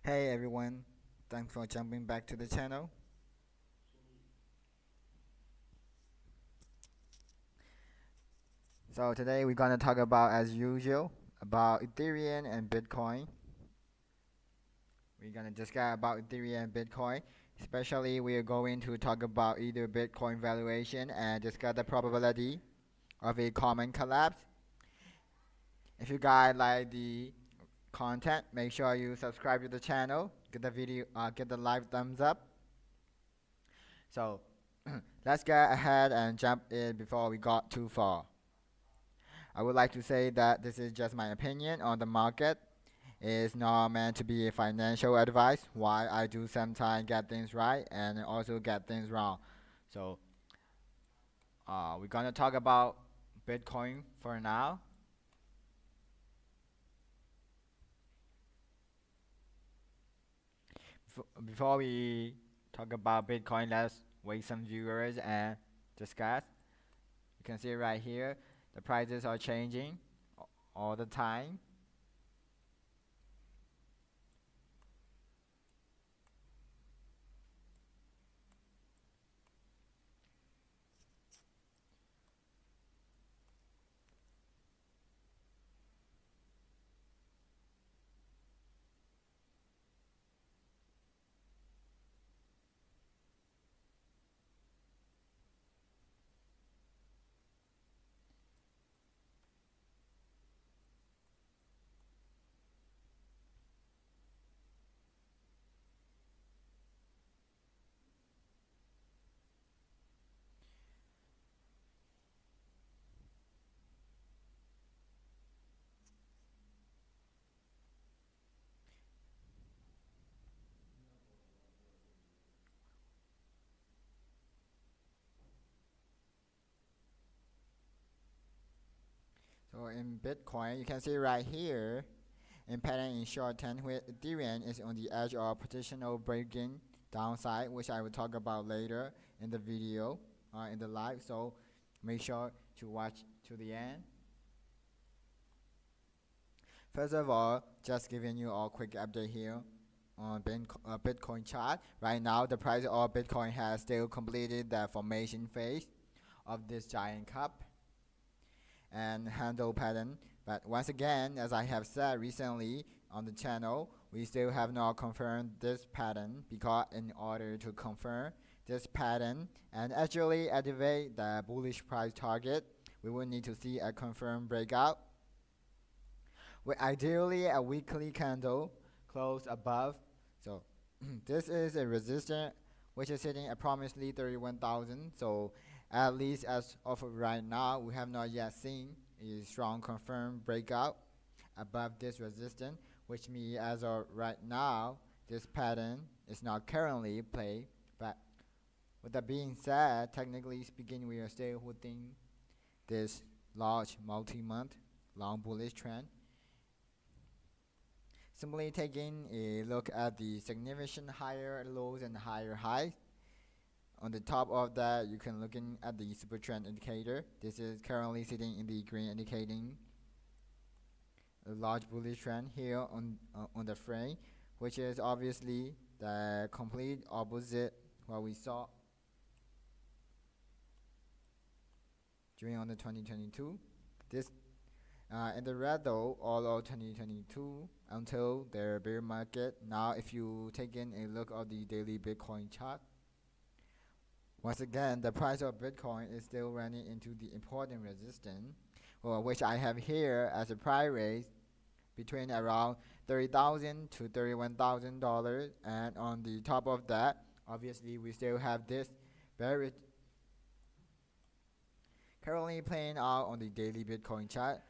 Hey everyone, thanks for jumping back to the channel. So today we're gonna talk about, as usual, about Ethereum and Bitcoin. We're gonna discuss about Ethereum and Bitcoin. Especially we are going to talk about either Bitcoin valuation and discuss the probability of a common collapse. If you guys like the content, make sure you subscribe to the channel, get the live thumbs up. So let's get ahead and jump in before we got too far. I would like to say that this is just my opinion on the market. It's not meant to be a financial advice. Why I do sometimes get things right and also get things wrong. So we're gonna talk about Bitcoin for now. Before we talk about Bitcoin, let's wait some viewers and discuss. You can see right here, the prices are changing all the time. So in Bitcoin, you can see right here in pattern in short term where Ethereum is on the edge of potential breaking downside, which I will talk about later in the video, in the live. So make sure to watch to the end. First of all, just giving you a quick update here on Bitcoin chart. Right now, the price of Bitcoin has still completed the formation phase of this giant cup and handle pattern. But once again, as I have said recently on the channel, we still have not confirmed this pattern because in order to confirm this pattern and actually activate the bullish price target, we will need to see a confirmed breakout with ideally a weekly candle close above. So this is a resistance which is hitting approximately 31,000. So at least as of right now, we have not yet seen a strong confirmed breakout above this resistance, which means as of right now, this pattern is not currently played. But with that being said, technically speaking, we are still within this large multi-month long bullish trend. Simply taking a look at the significant higher lows and higher highs. On the top of that, you can look in at the super trend indicator. This is currently sitting in the green, indicating a large bullish trend here on the frame, which is obviously the complete opposite what we saw during on the 2022. This in the red though, all of 2022 until the bear market. Now, if you take in a look at the daily Bitcoin chart, once again, the price of Bitcoin is still running into the important resistance, which I have here as a price range between around $30,000 to $31,000, and on the top of that, obviously we still have this bearish currently playing out on the daily Bitcoin chart.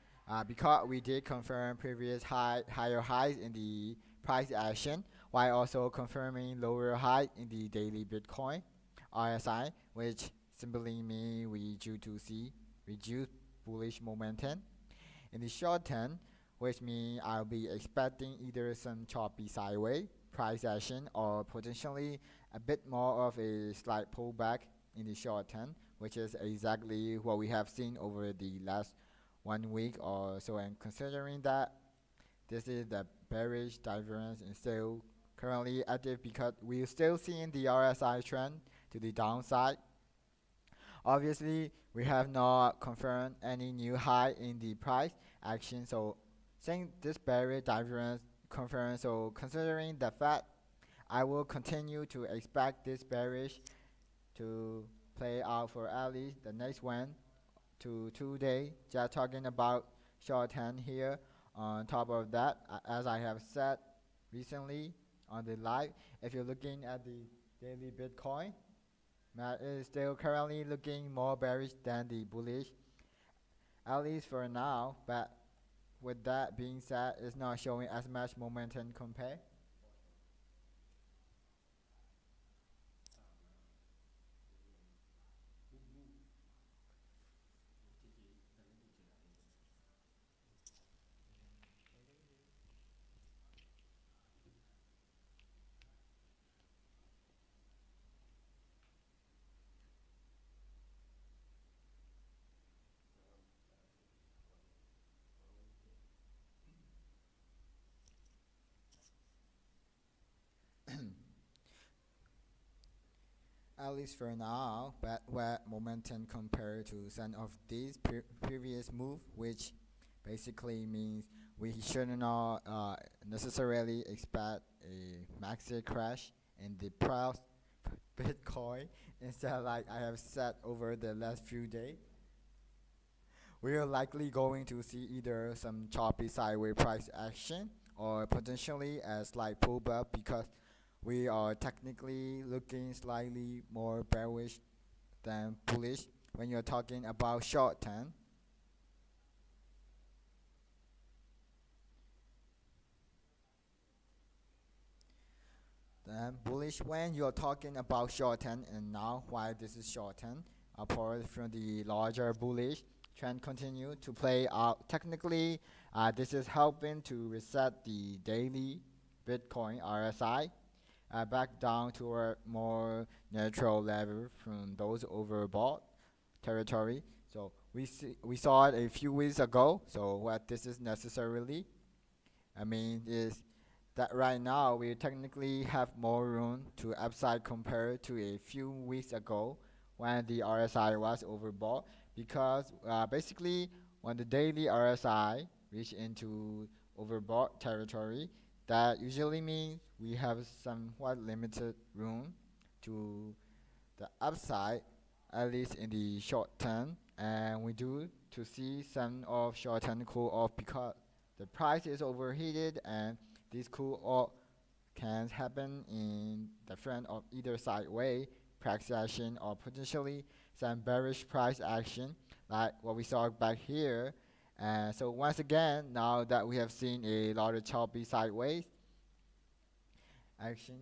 Because we did confirm previous higher highs in the price action, while also confirming lower high in the daily Bitcoin RSI, which simply means we due to see reduced bullish momentum in the short term, which means I'll be expecting either some choppy sideways price action or potentially a bit more of a slight pullback in the short term, which is exactly what we have seen over the last 1 week or so. And considering that this is the bearish divergence and still currently active because we're still seeing the RSI trend to the downside. Obviously, we have not confirmed any new high in the price action, so saying this bearish divergence confirmed. So considering the fact, I will continue to expect this bearish to play out for at least the next 1 to 2 days. Just talking about short term here. On top of that, as I have said recently on the live, if you're looking at the daily Bitcoin, that is still currently looking more bearish than the bullish, at least for now. But with that being said, it's not showing as much momentum compared. At least for now, but where momentum compared to some of these previous move, which basically means we should not necessarily expect a massive crash in the price Bitcoin. Instead, like I have said over the last few days, we are likely going to see either some choppy sideways price action or potentially a slight pullback because we are technically looking slightly more bearish than bullish when you're talking about short term. Then bullish when you're talking about short term, and now why this is short term, apart from the larger bullish trend continue to play out. Technically, this is helping to reset the daily Bitcoin RSI back down to a more neutral level from those overbought territory. So we saw it a few weeks ago. So what this is necessarily, I mean, is that right now we technically have more room to upside compared to a few weeks ago when the RSI was overbought, because basically when the daily RSI reach into overbought territory, that usually means we have somewhat limited room to the upside, at least in the short term, and we do to see some of short term cool off because the price is overheated, and this cool off can happen in the front of either sideway price action or potentially some bearish price action like what we saw back here. And so once again, now that we have seen a lot of choppy sideways action,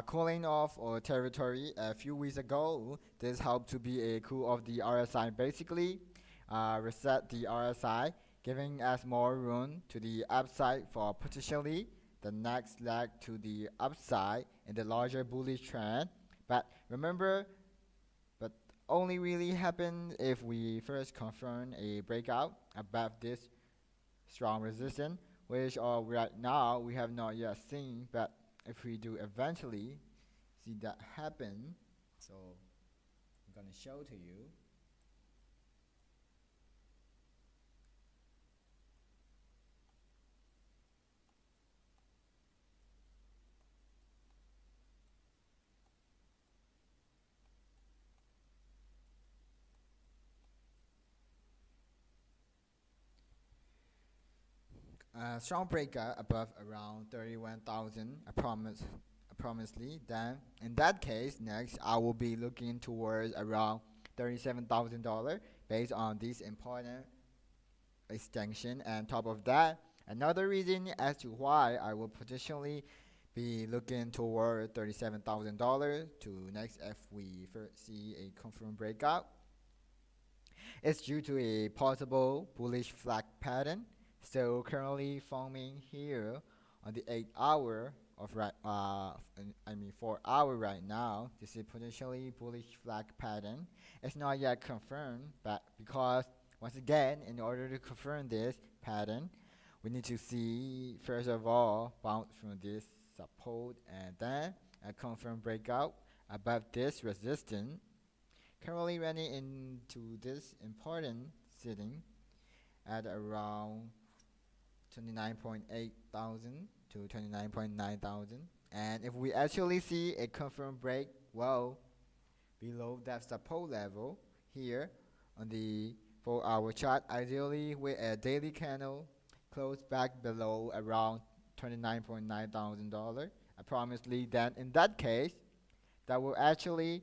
cooling off or territory a few weeks ago, this helped to be a cool of the RSI. Basically, reset the RSI, giving us more room to the upside for potentially the next leg to the upside in the larger bullish trend. But remember, but only really happen if we first confirm a breakout above this strong resistance, which right now we have not yet seen. But if we do eventually see that happen, so I'm gonna show to you. Strong breakout above around 31,000 approximately. Then in that case, next I will be looking towards around $37,000 based on this important extension. And top of that, another reason as to why I will potentially be looking toward $37,000 to next if we first see a confirmed breakout. It's due to a possible bullish flag pattern still currently forming here on the 8 hour of 4 hour right now. This is potentially bullish flag pattern. It's not yet confirmed, but because once again, in order to confirm this pattern, we need to see first of all bounce from this support and then a confirm breakout above this resistance, currently running into this important sitting at around 29.8 thousand to 29.9 thousand. And if we actually see a confirm break well below that support level here on the 4-hour chart, ideally with a daily candle close back below around $29.9 thousand, approximately, then in that case that will actually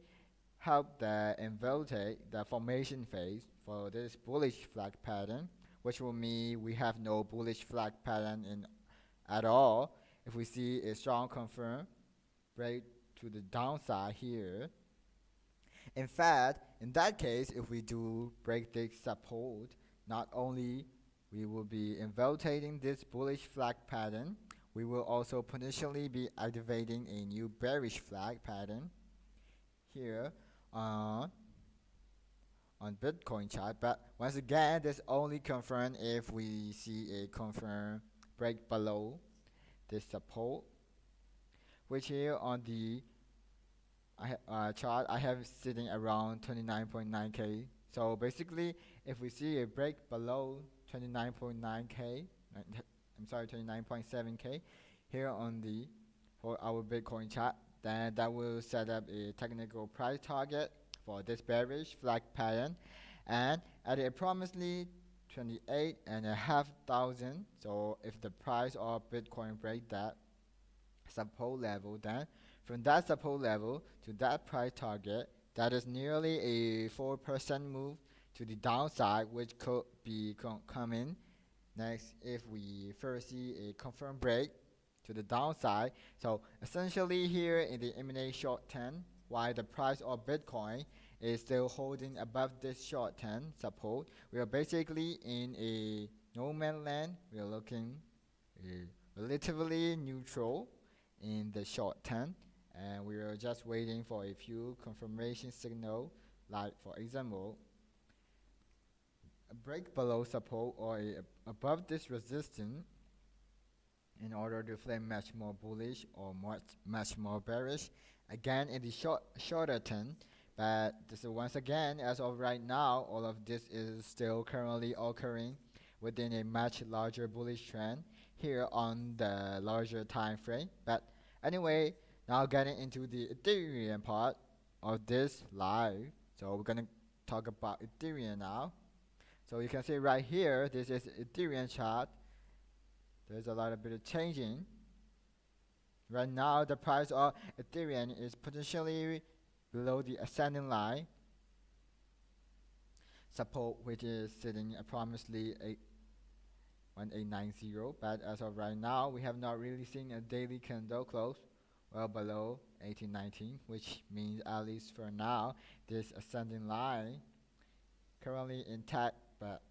help the invalidate the formation phase for this bullish flag pattern, which will mean we have no bullish flag pattern in at all. If we see a strong confirm break to the downside here, in fact, in that case, if we do break this support, not only we will be invalidating this bullish flag pattern, we will also potentially be activating a new bearish flag pattern here on Bitcoin chart. But once again, this only confirmed if we see a confirm break below this support, which here on the chart I have sitting around 29.9k. So basically, if we see a break below 29.9k, I'm sorry, 29.7k here on the for our Bitcoin chart, then that will set up a technical price target for this bearish flag pattern, and at approximately 28,500. So if the price of Bitcoin break that support level, then from that support level to that price target, that is nearly a 4% move to the downside, which could be coming next if we first see a confirmed break to the downside. So essentially here in the imminent short term, while the price of Bitcoin is still holding above this short term support, we are basically in a no man's land. We are looking relatively neutral in the short term, and we are just waiting for a few confirmation signal, like for example a break below support or above this resistance in order to flame much more bullish or much more bearish again in the shorter term. But this is once again, as of right now, all of this is still currently occurring within a much larger bullish trend here on the larger time frame. But anyway, now getting into the Ethereum part of this live. So we're gonna talk about Ethereum now. So you can see right here, this is Ethereum chart. There's a lot of bit of changing. Right now, the price of Ethereum is potentially below the ascending line support, which is sitting approximately 1890. But as of right now, we have not really seen a daily candle close well below 1819, which means at least for now, this ascending line currently intact. But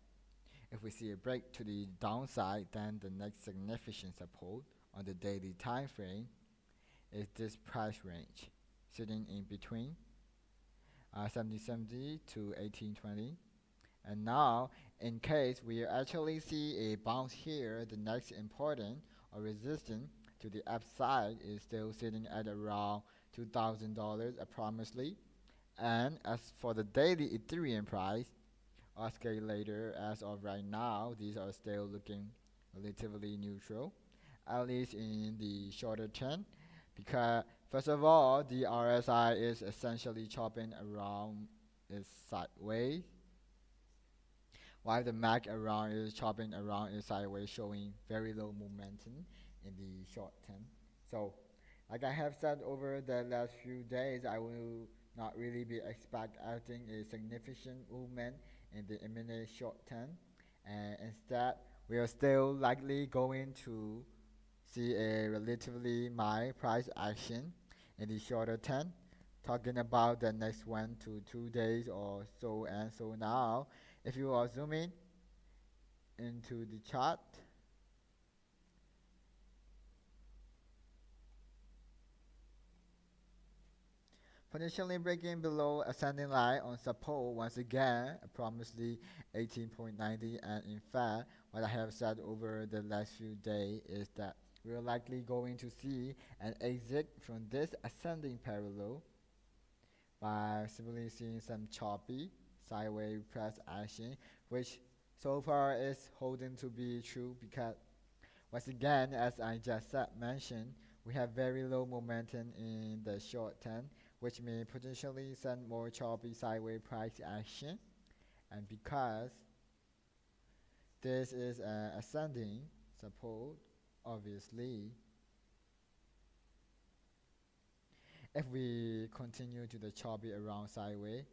if we see a break to the downside, then the next significant support on the daily time frame is this price range sitting in between 1770 to 1820. And now, in case we actually see a bounce here, the next important or resistance to the upside is still sitting at around $2,000 approximately. And as for the daily Ethereum price, oscillator, as of right now, these are still looking relatively neutral, at least in the shorter term, because first of all, the RSI is essentially chopping around its sideways, while the MAC around is chopping around its sideways, showing very low momentum in the short term. So, like I have said over the last few days, I will not really be expecting a significant movement in the imminent short term, and instead we are still likely going to see a relatively mild price action in the shorter term, talking about the next 1 to 2 days or so. And so now, if you are zooming into the chart, potentially breaking below ascending line on support once again, approximately 18.90, and in fact, what I have said over the last few days is that we are likely going to see an exit from this ascending parallel by simply seeing some choppy sideways price action, which so far is holding to be true because once again, as I just mentioned, we have very low momentum in the short term, which may potentially send more choppy sideways price action. And because this is ascending support, obviously, if we continue to the choppy around sideways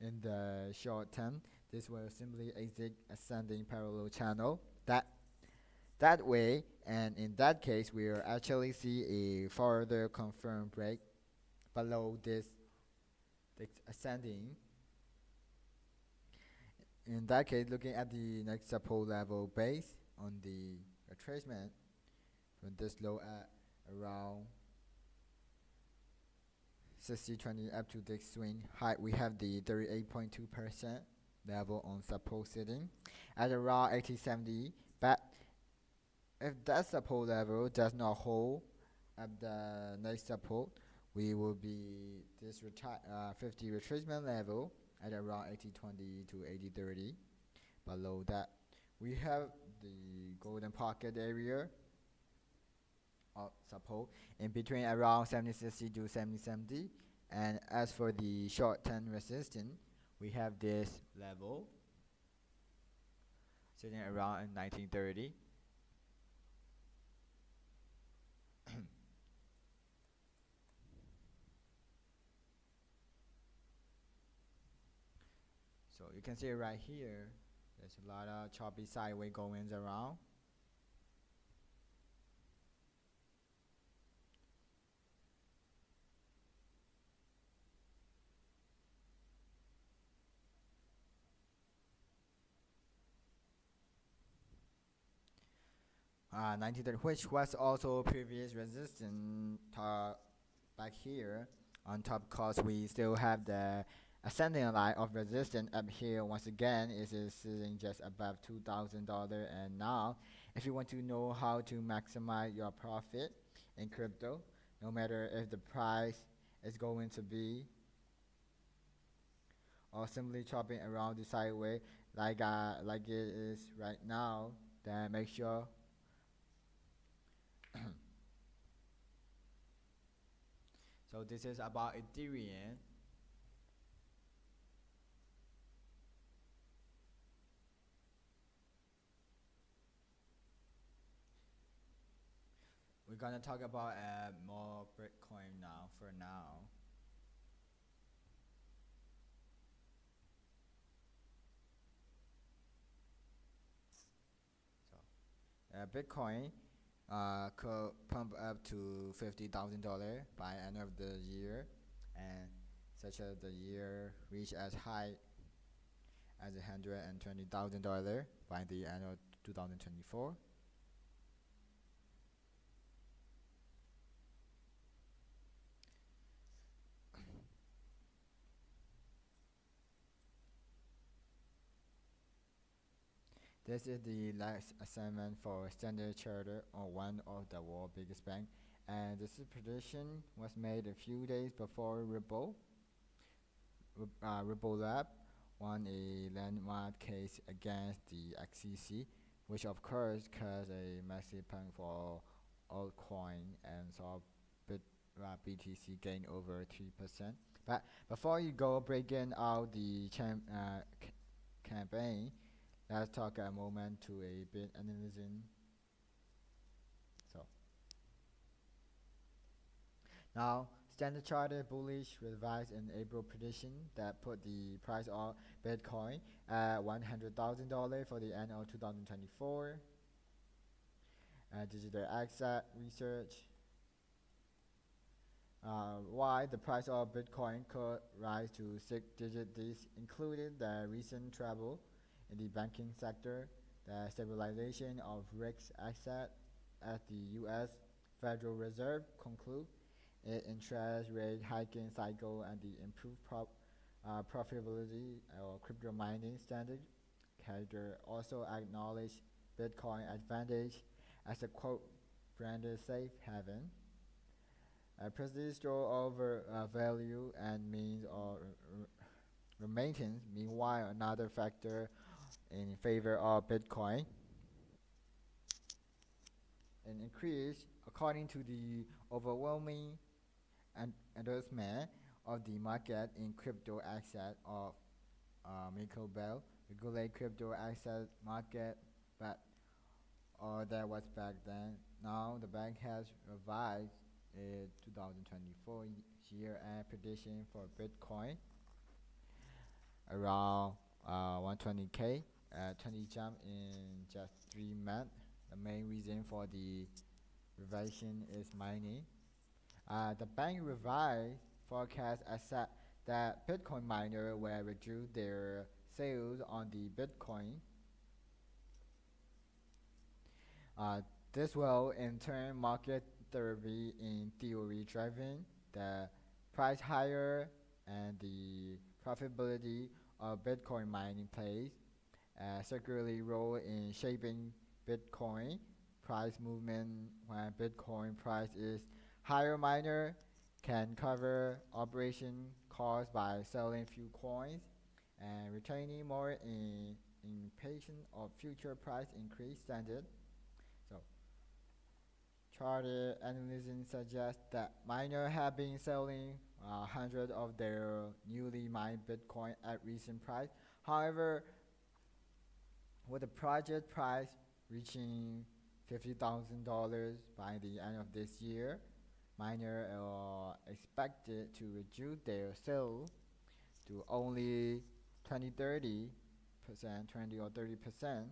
in the short term, this will simply exit ascending parallel channel. That way, and in that case, we will actually see a further confirmed break below this ascending. In that case, looking at the next support level base on the retracement from this low at around 60-20 up to the swing high, we have the 38.2% level on support sitting at around 80-70. But if that support level does not hold at the next support, we will be this 50 retracement level at around 80-20 to 80-30. Below that, we have the golden pocket area of support in between around 70-60 to 70-70. And as for the short-term resistance, we have this level sitting around 1930. So you can see right here, there's a lot of choppy sideways goings around. Which was also previous resistance back here. On top, cause we still have the ascending line of resistance up here. Once again, it is sitting just above $2,000. And now, if you want to know how to maximize your profit in crypto, no matter if the price is going to be or simply chopping around the sideways like it is right now, then make sure so this is about Ethereum. We're gonna talk about more Bitcoin now for now. So Bitcoin could pump up to $50,000 by end of the year, and such as the year reach as high as $120,000 by the end of 2024. This is the last assignment for Standard Chartered on one of the world's biggest banks, and this prediction was made a few days before Ripple Lab won a landmark case against the XCC, which of course caused a massive panic for altcoin and saw BTC gain over 3%. But before you go breaking out the campaign, let's talk a moment to a bit analyzing. So now Standard Chartered bullish revised in April prediction that put the price of Bitcoin at $100,000 for the end of 2024. Digital Asset Research. Why the price of Bitcoin could rise to 6-digit. This included the recent trouble in the banking sector, the stabilization of risk asset as the U.S. Federal Reserve conclude its interest rate hiking cycle, and the improved profitability or crypto mining standard character also acknowledge Bitcoin advantage as a quote branded safe haven. Precisely store over value and means of remittance. Meanwhile, another factor in favor of Bitcoin, an increase according to the overwhelming endorsement of the market in crypto asset of Michael Bell regulate crypto asset market, but that was back then. Now the bank has revised its 2024 year-end prediction for Bitcoin around 120k, 20 jump in just 3 months. The main reason for the revision is mining. The bank revised forecast accept that Bitcoin miners will reduce their sales on the Bitcoin. This will in turn market therapy in theory driving the price higher and the profitability of Bitcoin mining plays a circularly role in shaping Bitcoin price movement. When Bitcoin price is higher, miner can cover operation costs by selling few coins and retaining more in patient of future price increase standard. So charted analysis suggests that miners have been selling hundreds of their newly mined Bitcoin at recent price. However, with the project price reaching $50,000 by the end of this year, miners are expected to reduce their sales to only 20 or 30%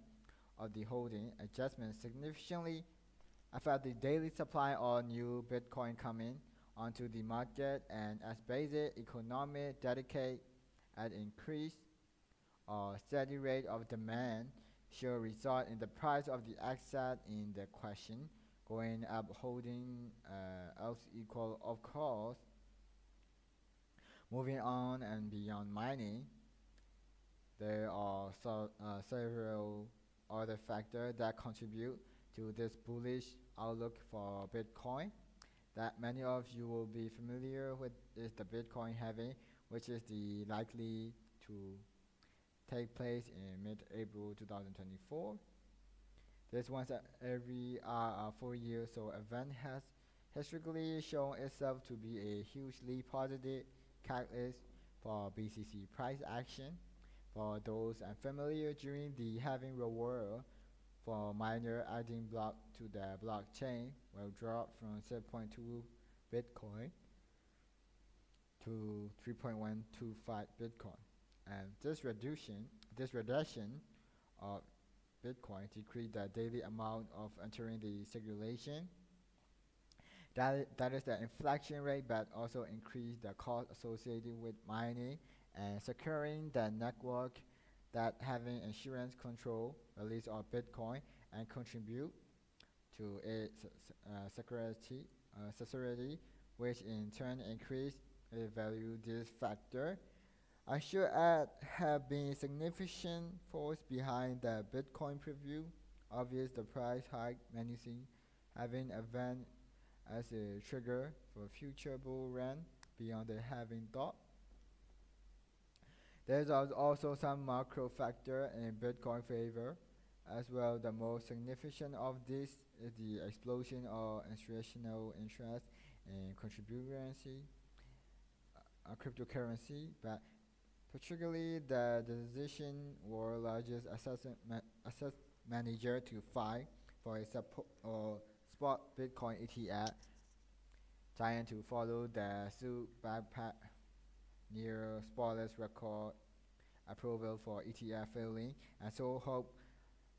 of the holding. Adjustment significantly affect the daily supply of new Bitcoin coming onto the market, and as basic economic dedicate at increased or steady rate of demand should result in the price of the asset in the question going up, holding else equal of course. Moving on and beyond mining, there are several other factors that contribute to this bullish outlook for Bitcoin that many of you will be familiar with is the Bitcoin halving, which is the likely to take place in mid-April 2024. This once every 4 years, so event has historically shown itself to be a hugely positive catalyst for BTC price action. For those unfamiliar, during the halving reward for miner adding block to the blockchain will drop from 7.2 Bitcoin to 3.125 Bitcoin, and this reduction of Bitcoin decrease the daily amount of entering the circulation. That is the inflection rate, but also increase the cost associated with mining and securing the network, that having insurance control release of Bitcoin and contribute to its security, which in turn increase its value. This factor I should add have been significant force behind the Bitcoin preview. Obvious the price hike menacing having event as a trigger for future bull run beyond the halving thought. There's also some macro factor in Bitcoin favor as well. The most significant of this is the explosion of institutional interest in cryptocurrency, but particularly the decision were largest asset manager to fight for a spot Bitcoin ETF, trying to follow the suit backpack near spotless record approval for ETF filing, and so hope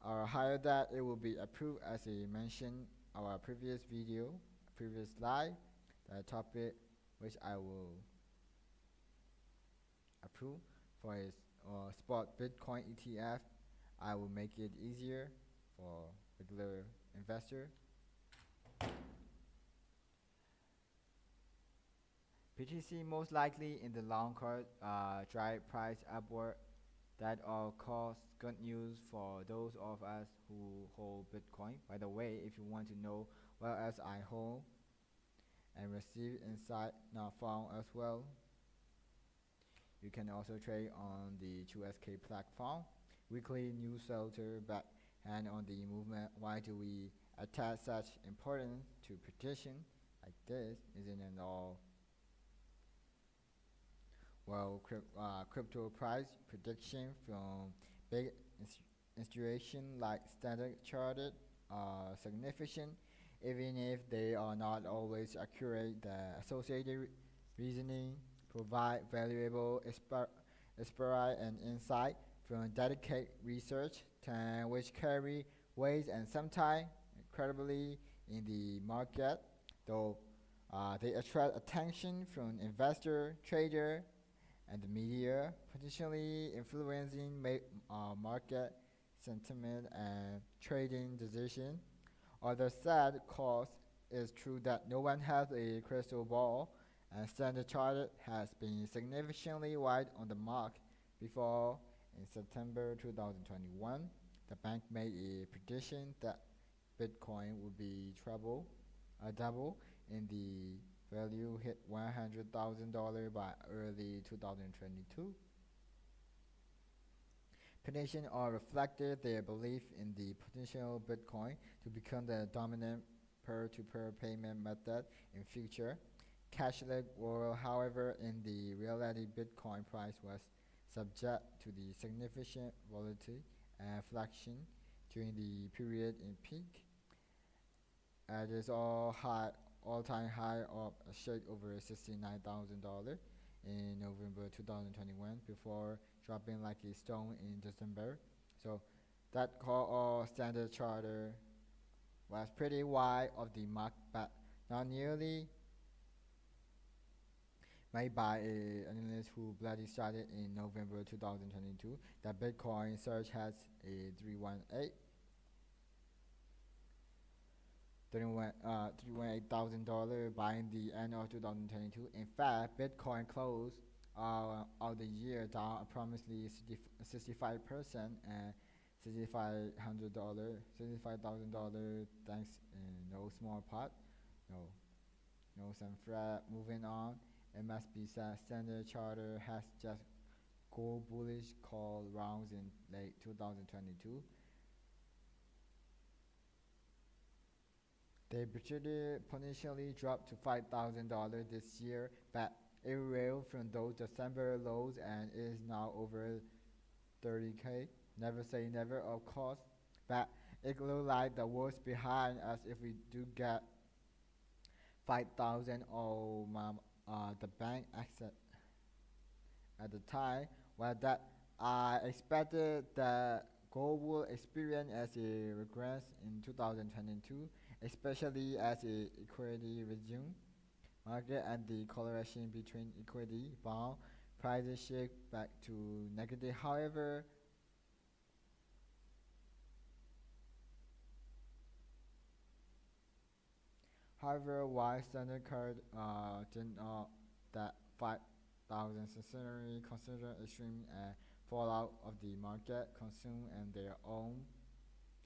or higher that it will be approved as I mentioned our previous slide, the topic which I will approve for a spot Bitcoin ETF. I will make it easier for regular investor. BTC most likely in the long course drive price upward That all cause good news for those of us who hold Bitcoin. By the way, if you want to know what else I hold and receive insight not found as well, you can also trade on the 2SK platform. Weekly newsletter back hand on the movement. Why do we attach such importance to prediction like this? Isn't it all? Well, crypto price prediction from big institutions like Standard Chartered are significant, even if they are not always accurate. The associated reasoning provide valuable expert and insight from dedicated research which carry weight and sometimes incredibly in the market, though they attract attention from investor, trader, and the media, potentially influencing market sentiment and trading decision. Other sad cause is true that no one has a crystal ball, and Standard Chartered has been significantly wide on the mark before. In September 2021, the bank made a prediction that Bitcoin would be double in the value hit $100,000 by early 2022. Prediction all reflected their belief in the potential Bitcoin to become the dominant peer-to-peer payment method in future. Cashless world, however, in the reality, Bitcoin price was subject to the significant volatility and fluctuation during the period in peak. At its all-time high of a shade over $69,000 in November 2021 before dropping like a stone in December. So that call Standard Charter was pretty wide of the mark, but not nearly made by an analyst who bloody started in November 2022. The Bitcoin surge has a 318,000 by the end of 2022. In fact, Bitcoin closed out the year down approximately 65% and $65,000 thanks in no small part. No some threat. Moving on, it must be said Standard Charter has just go bullish call rounds in late 2022. They potentially dropped to $5,000 this year, but it railed from those December lows and is now over 30K. Never say never, of course, but it looks like the worst behind us if we do get 5,000 or the bank exit at the time. Well, that I expected the gold will experience as a regress in 2022, especially as a equity resume market and the correlation between equity bond prices shift back to negative. However, why Standard Card did not that 5,000 sincerely consider extreme fallout of the market consume and their own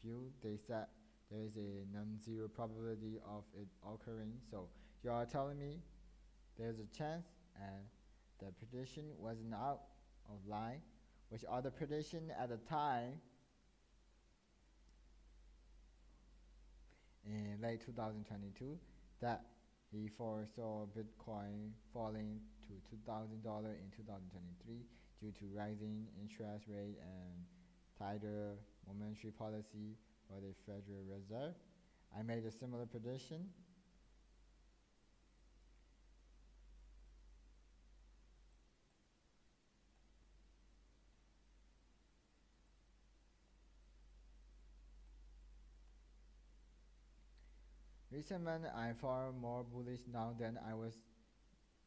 view. They said there is a non-zero probability of it occurring. So you are telling me there's a chance and the prediction wasn't out of line, which other prediction at the time in late 2022 that he foresaw Bitcoin falling to $2,000 in 2023 due to rising interest rate and tighter monetary policy for the Federal Reserve. I made a similar prediction. Recent month, I'm far more bullish now than I was,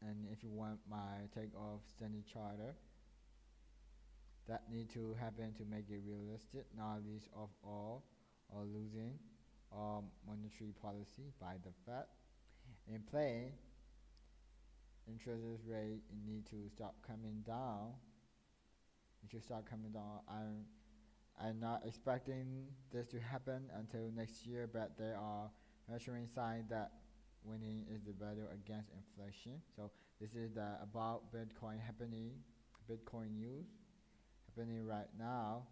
and if you want my take of Standard Charter, that need to happen to make it realistic, not least of all, or losing monetary policy by the Fed. In play, interest rate need to stop coming down it should start coming down. I'm not expecting this to happen until next year, but there are reassuring signs that winning is the battle against inflation. So this is the about Bitcoin happening, Bitcoin news happening right now.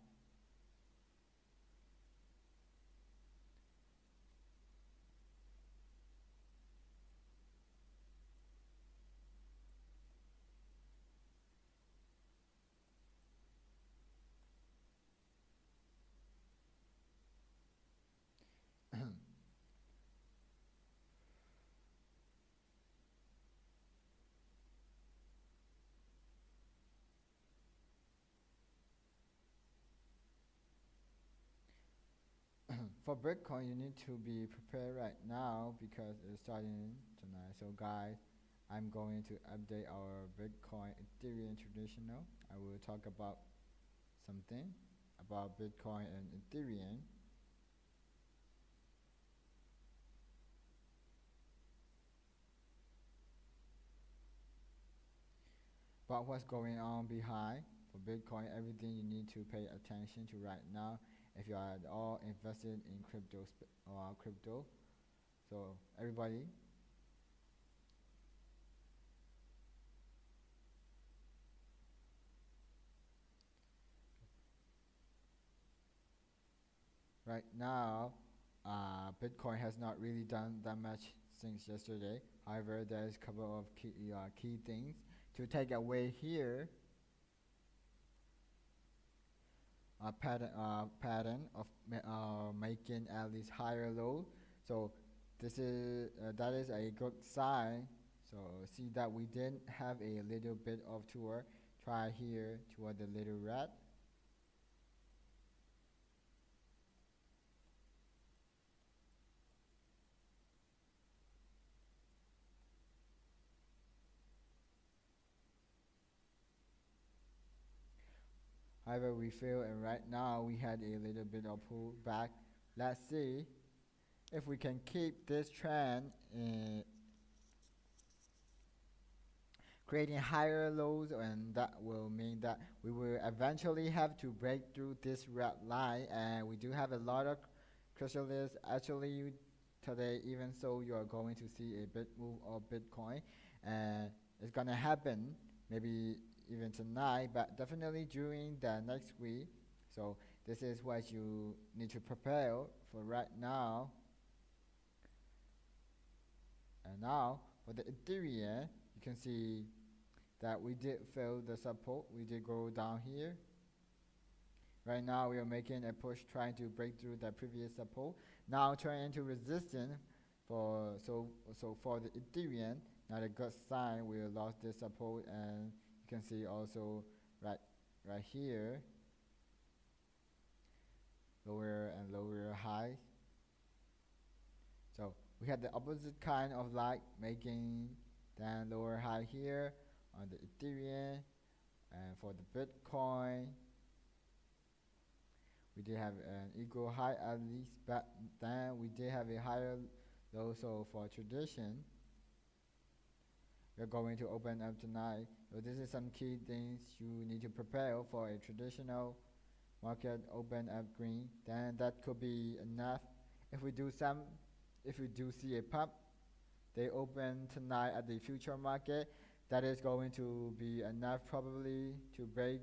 For Bitcoin, you need to be prepared right now because it's starting tonight. So guys, I'm going to update our Bitcoin Ethereum traditional. I will talk about something about Bitcoin and Ethereum. But what's going on behind for Bitcoin, everything you need to pay attention to right now if you are at all invested in crypto. So everybody, right now, Bitcoin has not really done that much since yesterday. However, there's a couple of key things to take away here. A pattern of making at least higher low. So this is that is a good sign. So see that we did have a little bit of tour. Try here toward the little red. However, we feel and right now we had a little bit of pullback. Let's see if we can keep this trend in creating higher lows, and that will mean that we will eventually have to break through this red line, and we do have a lot of crystals actually today. Even so, you are going to see a big move of Bitcoin, and it's gonna happen maybe even tonight, but definitely during the next week. So this is what you need to prepare for right now. And now for the Ethereum, you can see that we did fail the support. We did go down here. Right now we are making a push trying to break through the previous support. Now turning into resistance for for the Ethereum. Not a good sign. We lost this support, and you can see also right here lower and lower highs. So we had the opposite kind of like making then lower high here on the Ethereum, and for the Bitcoin we did have an equal high at least, but then we did have a higher low. So for tradition we're going to open up tonight. So this is some key things you need to prepare for a traditional market open up green. Then that could be enough. If we do see a pump, they open tonight at the future market, that is going to be enough probably to break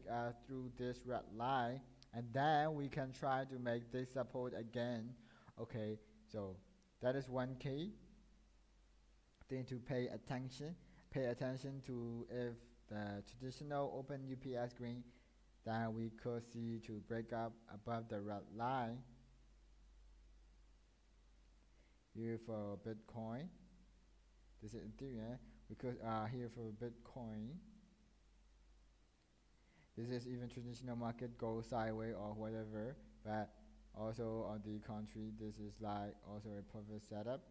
through this red line, and then we can try to make this support again. Okay, so that is one key thing to pay attention. Pay attention to if the traditional open UPS green, then we could see to break up above the red line. Here for Bitcoin, this is Ethereum. We could here for Bitcoin. This is even traditional market go sideways or whatever, but also on the country, this is like also a perfect setup.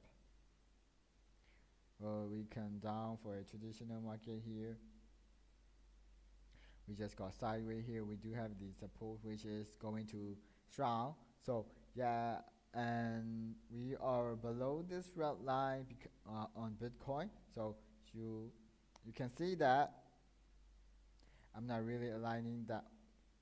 Well, we come down for a traditional market here. We just got sideways here. We do have the support which is going to strong. So yeah, and we are below this red line on Bitcoin. So you can see that I'm not really aligning that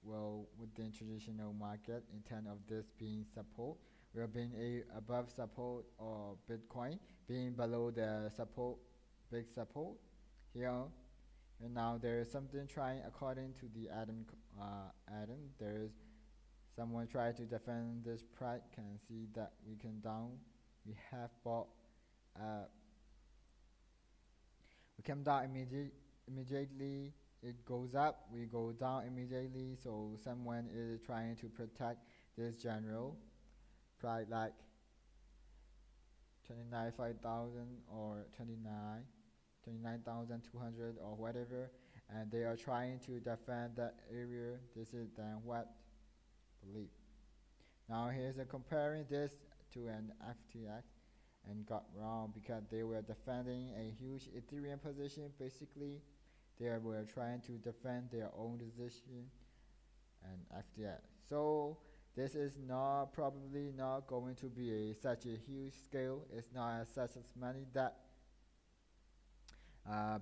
well, within traditional market, intent of this being support, we're being above support or Bitcoin being below the support, big support here. And now there is something trying according to the Adam. There is someone trying to defend this price. Can see that we can down. We have bought. Uh, we came down immediately. It goes up. We go down immediately. So someone is trying to protect this general price like 29,500 or 29,200 or whatever, and they are trying to defend that area. This is then what believe. Now here's a comparing this to an FTX and got wrong because they were defending a huge Ethereum position. Basically, they were trying to defend their own position and FTX. So this is not probably not going to be such a huge scale. It's not as such as money that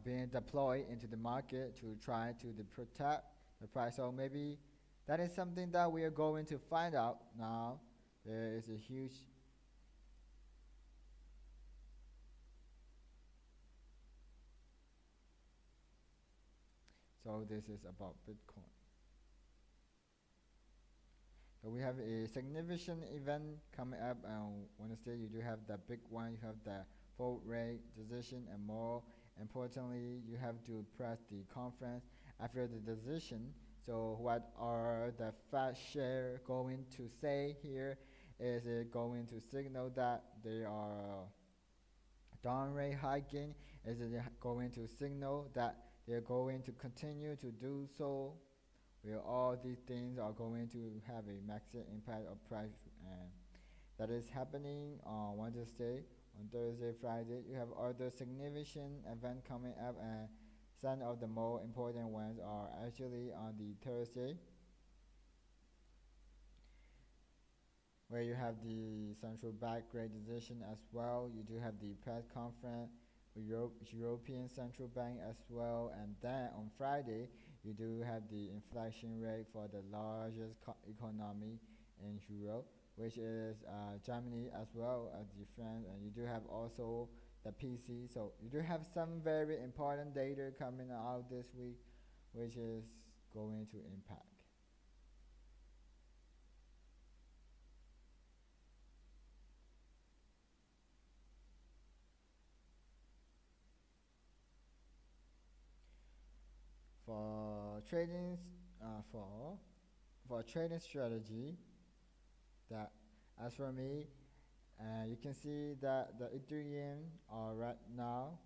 being deployed into the market to try to protect the price. So maybe that is something that we are going to find out now. There is a huge so this is about Bitcoin. So we have a significant event coming up on Wednesday. You do have the big one. You have the vote rate decision, and more importantly, you have to press the conference after the decision. So what are the Fed share going to say here? Is it going to signal that they are down rate hiking? Is it going to signal that they're going to continue to do so? Where all these things are going to have a maximum impact of price, and that is happening on Wednesday. On Thursday, Friday, you have other significant events coming up, and some of the more important ones are actually on the Thursday, where you have the central bank rate decision as well. You do have the press conference with European Central Bank as well, and then on Friday you do have the inflation rate for the largest economy in Europe, which is Germany as well as the France, and you do have also the PC. So you do have some very important data coming out this week, which is going to impact. For trading, for trading strategy, that as for me, you can see that the Ethereum are right now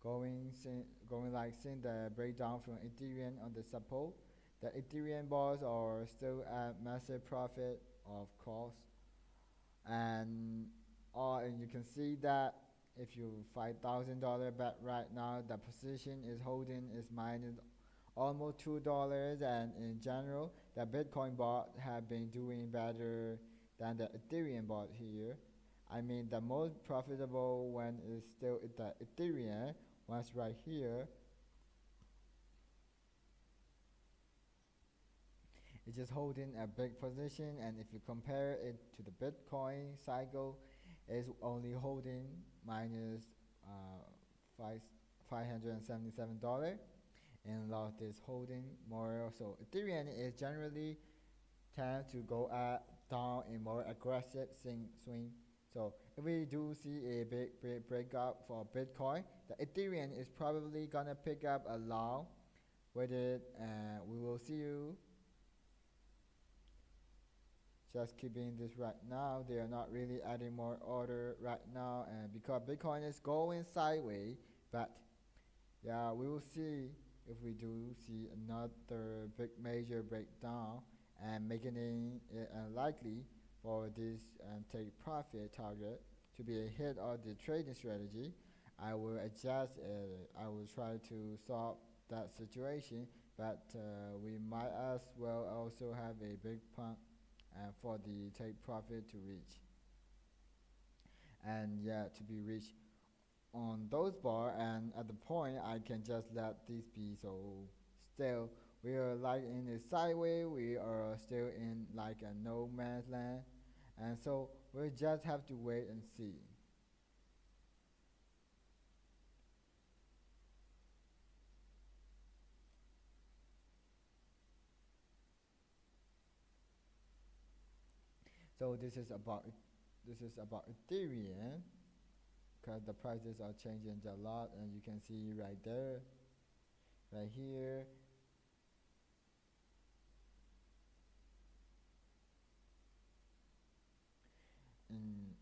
going like seeing the breakdown from Ethereum on the support. The Ethereum bars are still at massive profit, of course, and you can see that if you $5,000 bet right now, the position is holding is minus almost $2, and in general, the Bitcoin bot have been doing better than the Ethereum bot here. I mean, the most profitable one is still the Ethereum one's right here. It's just holding a big position, and if you compare it to the Bitcoin cycle, it's only holding minus $577, and lot is holding more. So Ethereum is generally tend to go down in more aggressive swing. So if we do see a big breakup for Bitcoin, the Ethereum is probably gonna pick up along with it, and we will see you. Just keeping this right now. They are not really adding more order right now, and because Bitcoin is going sideways, but yeah, we will see if we do see another big major breakdown and making it unlikely for this take profit target to be a hit of the trading strategy. I will adjust it. I will try to solve that situation, but we might as well also have a big pump for the take profit to reach, and yeah, to be reached on those bar, and at the point I can just let these be. So still we are like in a sideways. We are still in like a no man's land, and so we just have to wait and see. So this is about Ethereum because the prices are changing a lot, and you can see right there, right here. And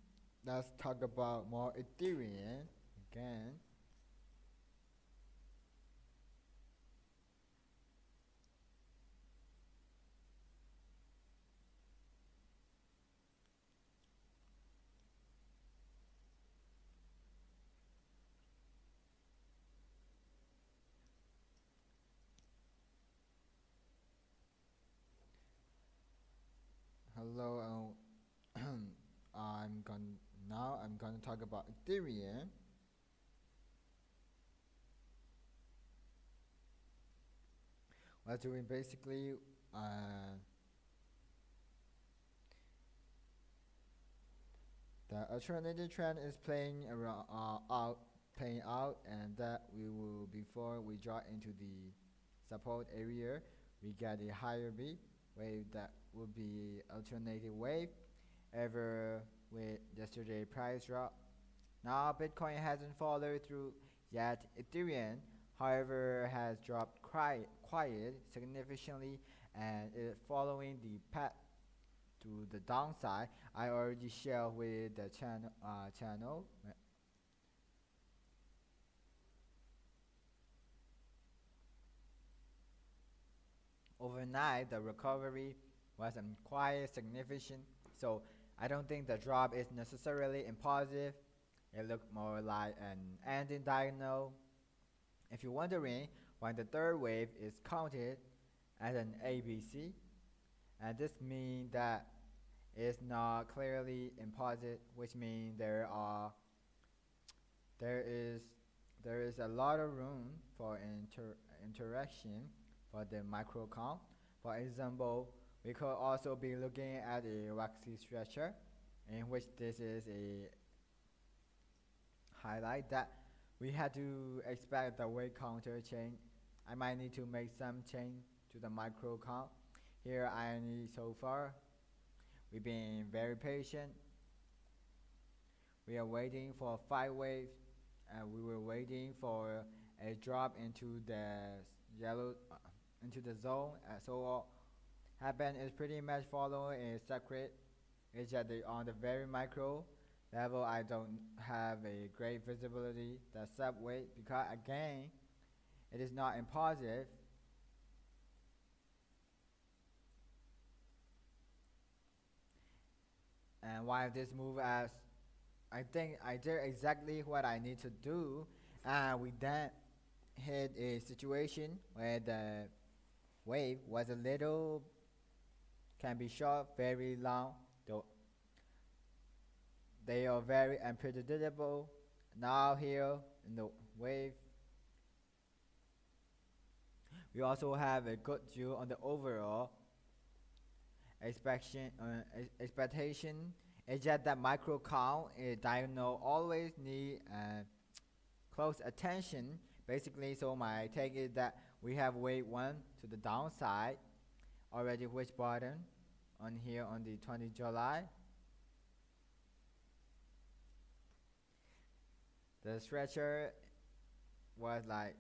let's talk about more Ethereum again. Hello, I'm going now. I'm going to talk about Ethereum. What doing basically? Uh, the alternative trend is playing out, and that we will before we draw into the support area, we get a higher B wave that will be alternative wave. Ever with yesterday price drop. Now Bitcoin hasn't followed through yet. Ethereum, however, has dropped quiet significantly and is following the path to the downside. I already shared with the channel. Overnight, the recovery wasn't quite significant, so I don't think the drop is necessarily impulsive. It looked more like an ending diagonal. If you're wondering why the third wave is counted as an ABC, and this means that it's not clearly impulsive, which means there is there is a lot of room for interaction for the micro count. For example, we could also be looking at a waxy stretcher, in which this is a highlight that we had to expect the weight counter change. I might need to make some change to the micro count. Here I need so far. We've been very patient. We are waiting for 5 waves, and we were waiting for a drop into the yellow into the zone. So what happened is pretty much following a secret. It's just on the very micro level. I don't have a great visibility the subway because again, it is not impulsive. And while this move as I think I did exactly what I need to do, and we then hit a situation where the wave was a little can be short, very long, though they are very unpredictable. Now here in the wave, we also have a good view on the overall expectation. It's just that micro count is diagonal always need close attention. Basically, so my take is that we have wave 1 to the downside already, which button on here on the 20th July. The stretcher was like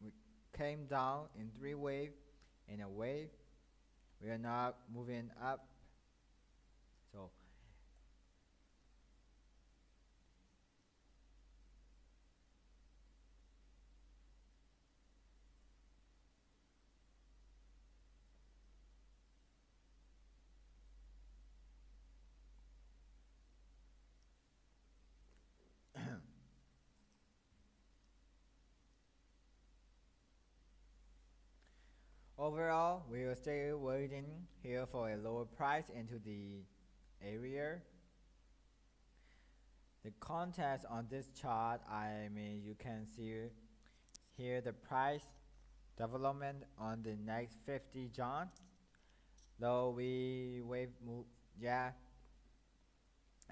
we came down in 3 waves in a wave. We are not moving up. So overall, we are still waiting here for a lower price into the area. The context on this chart, I mean, you can see here the price development on the next 50 John. Though we wave move, yeah,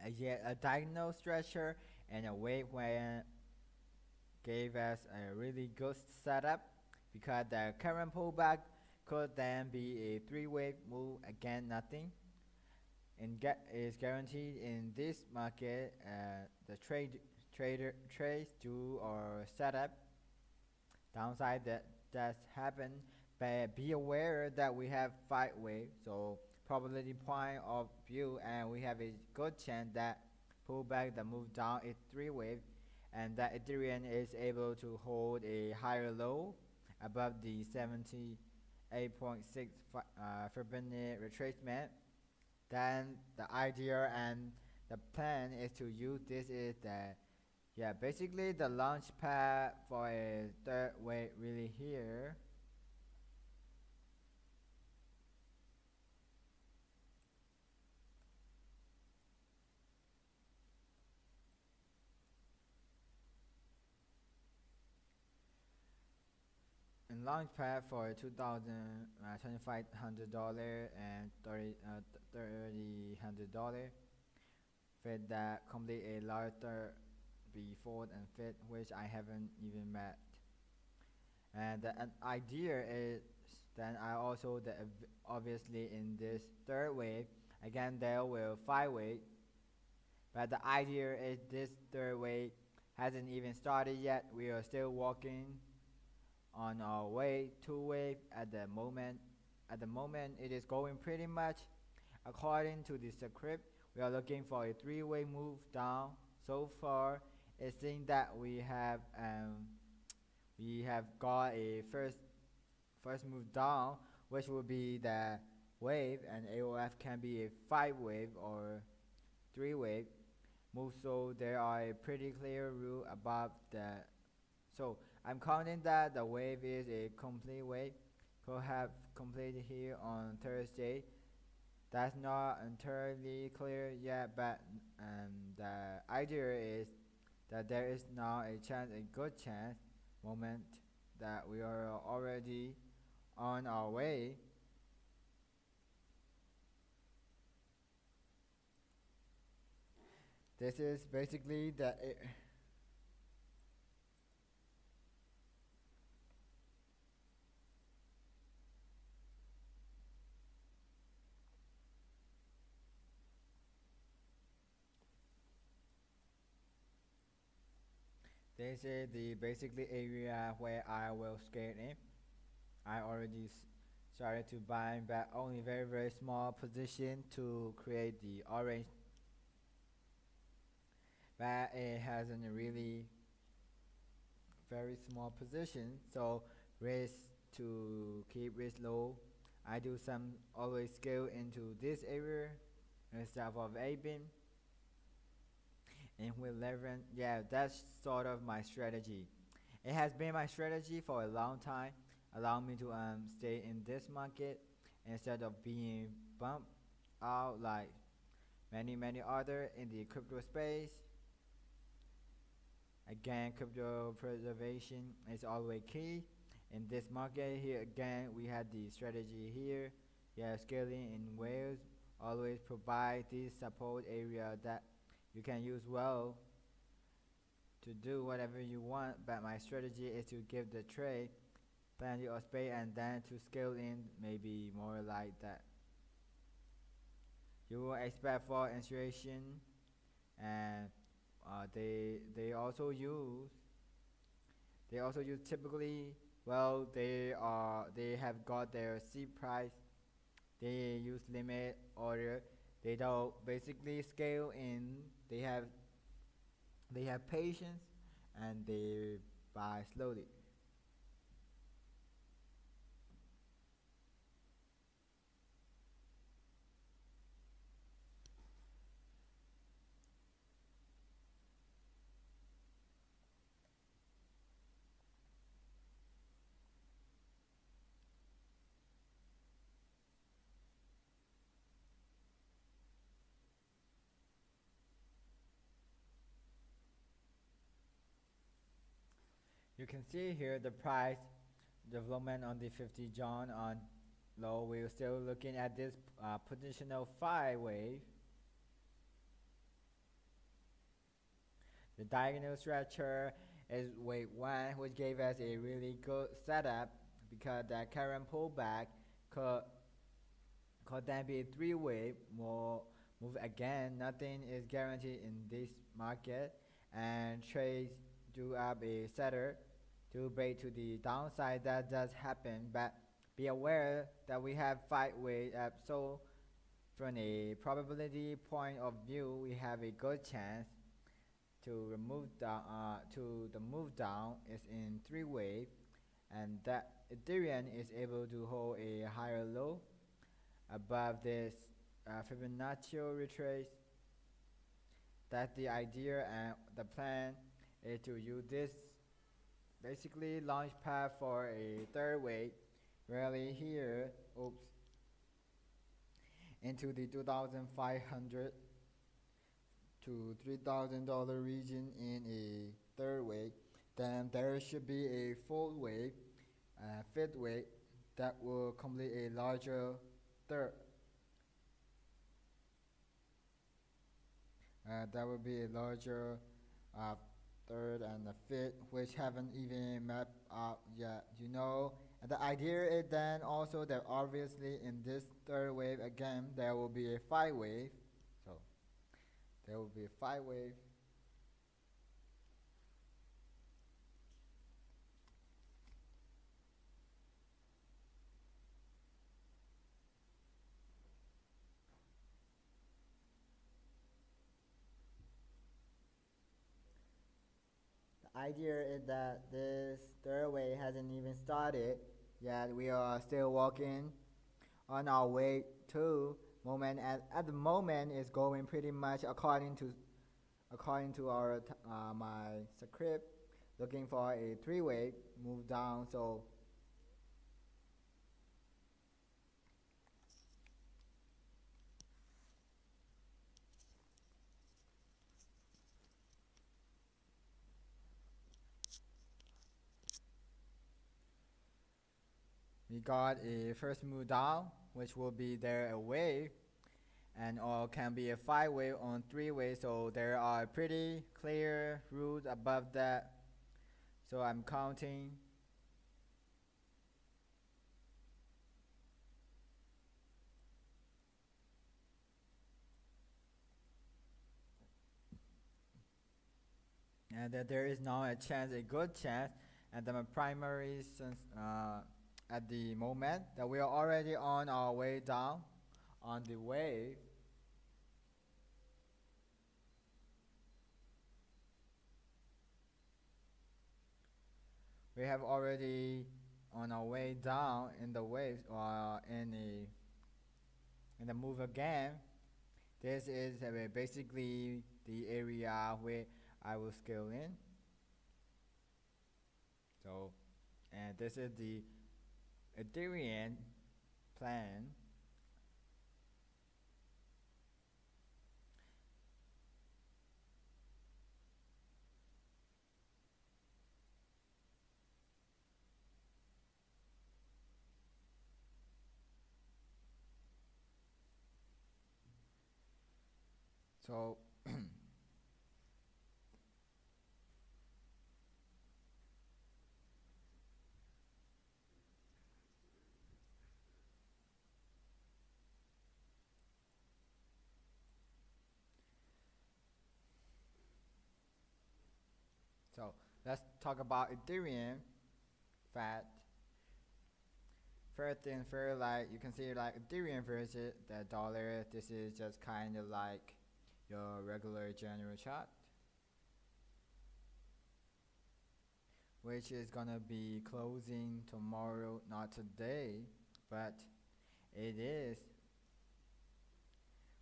a diagonal stretcher and a wave when gave us a really good setup because the current pullback could then be a three-wave move again nothing and get is guaranteed in this market. The trades do or setup downside that's happened, but be aware that we have five waves, so probability point of view, and we have a good chance that pullback that move down is three wave, and that Ethereum is able to hold a higher low above the 78.6 Fibonacci retracement. Then the idea and the plan is to use this is the basically the launch pad for a third wave really here. And launch pad for $2,500 and $3,000 fit that complete a larger before and fit which I haven't even met. And the idea is then I also obviously in this third wave again there will five wave, but the idea is this third wave hasn't even started yet. We are still walking on our way two wave at the moment. At the moment it is going pretty much according to the script. We are looking for a three-way move down. So far it seems that we have got a first move down, which will be the wave, and AOF can be a five wave or three wave move. So there are a pretty clear rule about that. So I'm counting that the wave is a complete wave. Could have completed here on Thursday. That's not entirely clear yet, but the idea is that there is now a good chance moment that we are already on our way. This is basically this is the basically area where I will scale in. I already started to buy back only very small position to create the orange, but it has a really very small position, so risk to keep risk low. I do some always scale into this area instead of A bin. And with 11, yeah, that's sort of my strategy. It has been my strategy for a long time, allow me to stay in this market instead of being bumped out like many other in the crypto space. Again, crypto preservation is always key in this market. Here again we had the strategy here. Yeah, scaling in waves always provide this support area that you can use well to do whatever you want, but my strategy is to give the trade plenty of space and then to scale in maybe more like that. You will expect for insulation, and they also use typically, well, they have got their C price. They use limit order. They don't basically scale in. They have patience and they buy slowly. You can see here the price development on the 50 John on low. We're still looking at this positional 5 wave. The diagonal structure is wave 1, which gave us a really good setup because that current pullback could then be a 3 wave more move again. Nothing is guaranteed in this market, and trades do up a setter to break to the downside. That does happen, but be aware that we have 5 waves up, so from a probability point of view we have a good chance to remove the move down is in 3 wave, and that Ethereum is able to hold a higher low above this Fibonacci retrace. That's the idea, and the plan is to use this basically launch pad for a 3rd wave rally here, into the 2,500 to $3,000 region in a 3rd wave. Then there should be a 4th wave, 5th wave that will complete a larger 3rd. That would be a larger 3rd and a 5th, which haven't even mapped out yet. And the idea is then also that obviously in this 3rd wave again there will be a 5 wave. So there will be a 5 wave. The idea is that this 3rd wave hasn't even started yet. We are still walking on our way to moment. At the moment is going pretty much according to our my script, looking for a 3 wave move down. So we got a first move down, which will be there a wave, and or can be a 5 wave on 3 wave. So there are pretty clear rules above that. So I'm counting. And that there is now a good chance, and the primary at the moment that we are already on our way down on the wave. We have already on our way down in the waves or in the move again. This is basically the area where I will scale in. So, and this is the Ethereum plan. So so let's talk about Ethereum. Fat. First thing first, like you can see, like Ethereum versus the dollar. This is just kind of like your regular general chart, which is gonna be closing tomorrow, not today, but it is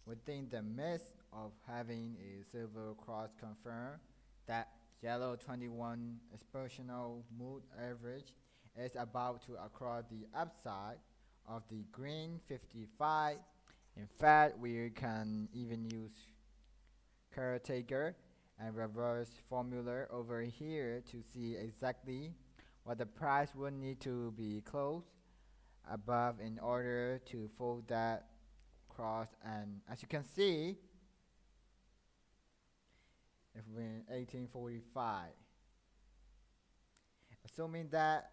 within the midst of having a silver cross confirm that yellow 21 exponential mood average is about to across the upside of the green 55. In fact, we can even use caretaker and reverse formula over here to see exactly or the price would need to be closed above in order to fold that cross. And as you can see, if we're in 1845, assuming that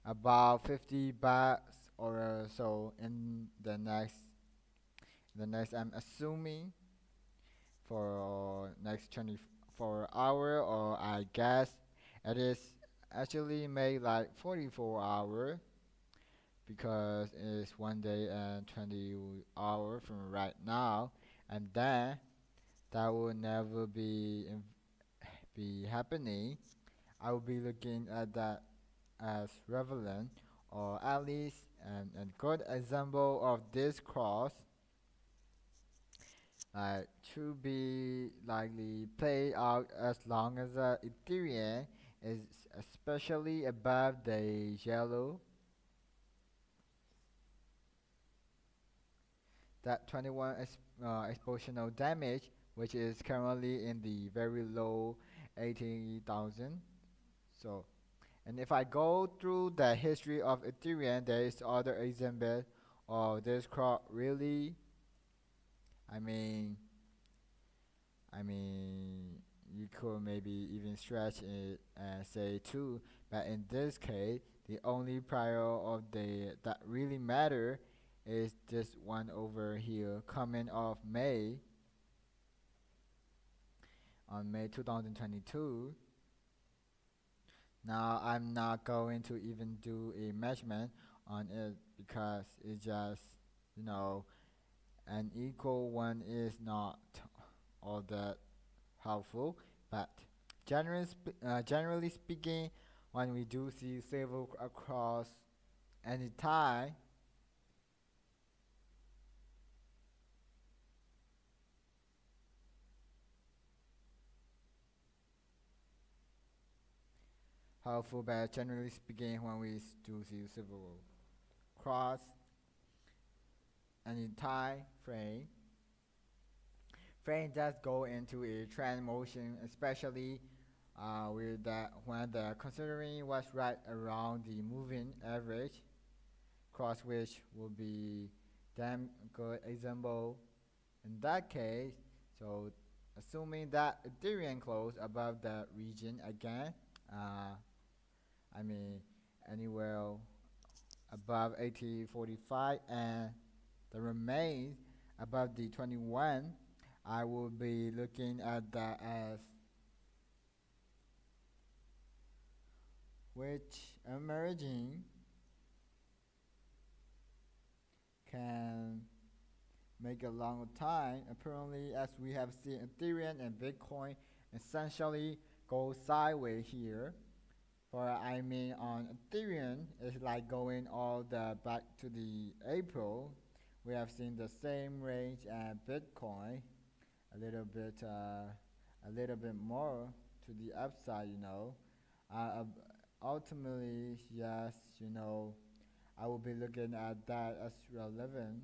about 50 bucks or so in the next I'm assuming for next 24 hour, or I guess it is actually made like 44 hour, because it's 1 day and 20 hour from right now, and then that will never be happening. I will be looking at that as relevant, or at least a good example of this cross, to be likely play out as long as Ethereum is especially above the yellow, that 21 expositional damage, which is currently in the very low 80,000. So, and if I go through the history of Ethereum, there is other example of this crop really. I mean, I mean, you could maybe even stretch it and say two, but in this case, the only prior of the that really matter is this one over here coming off May 2022. Now I'm not going to even do a measurement on it, because it's just, you know, an equal one is not all that helpful. But generally speaking, when we do see silver across any time, helpful, but generally speaking, when we do see silver cross any time frame just go into a trend motion, especially with that when the considering what's right around the moving average cross, which will be damn good example in that case. So assuming that Ethereum close above that region again, uh, I mean anywhere above 8045 and the remains above the 21, I will be looking at that as which emerging can make a long time. Apparently, as we have seen, Ethereum and Bitcoin essentially go sideways here. For I mean, on Ethereum, it's like going all the back to the April. We have seen the same range at Bitcoin, a little bit more to the upside. Ultimately, yes, I will be looking at that as relevant,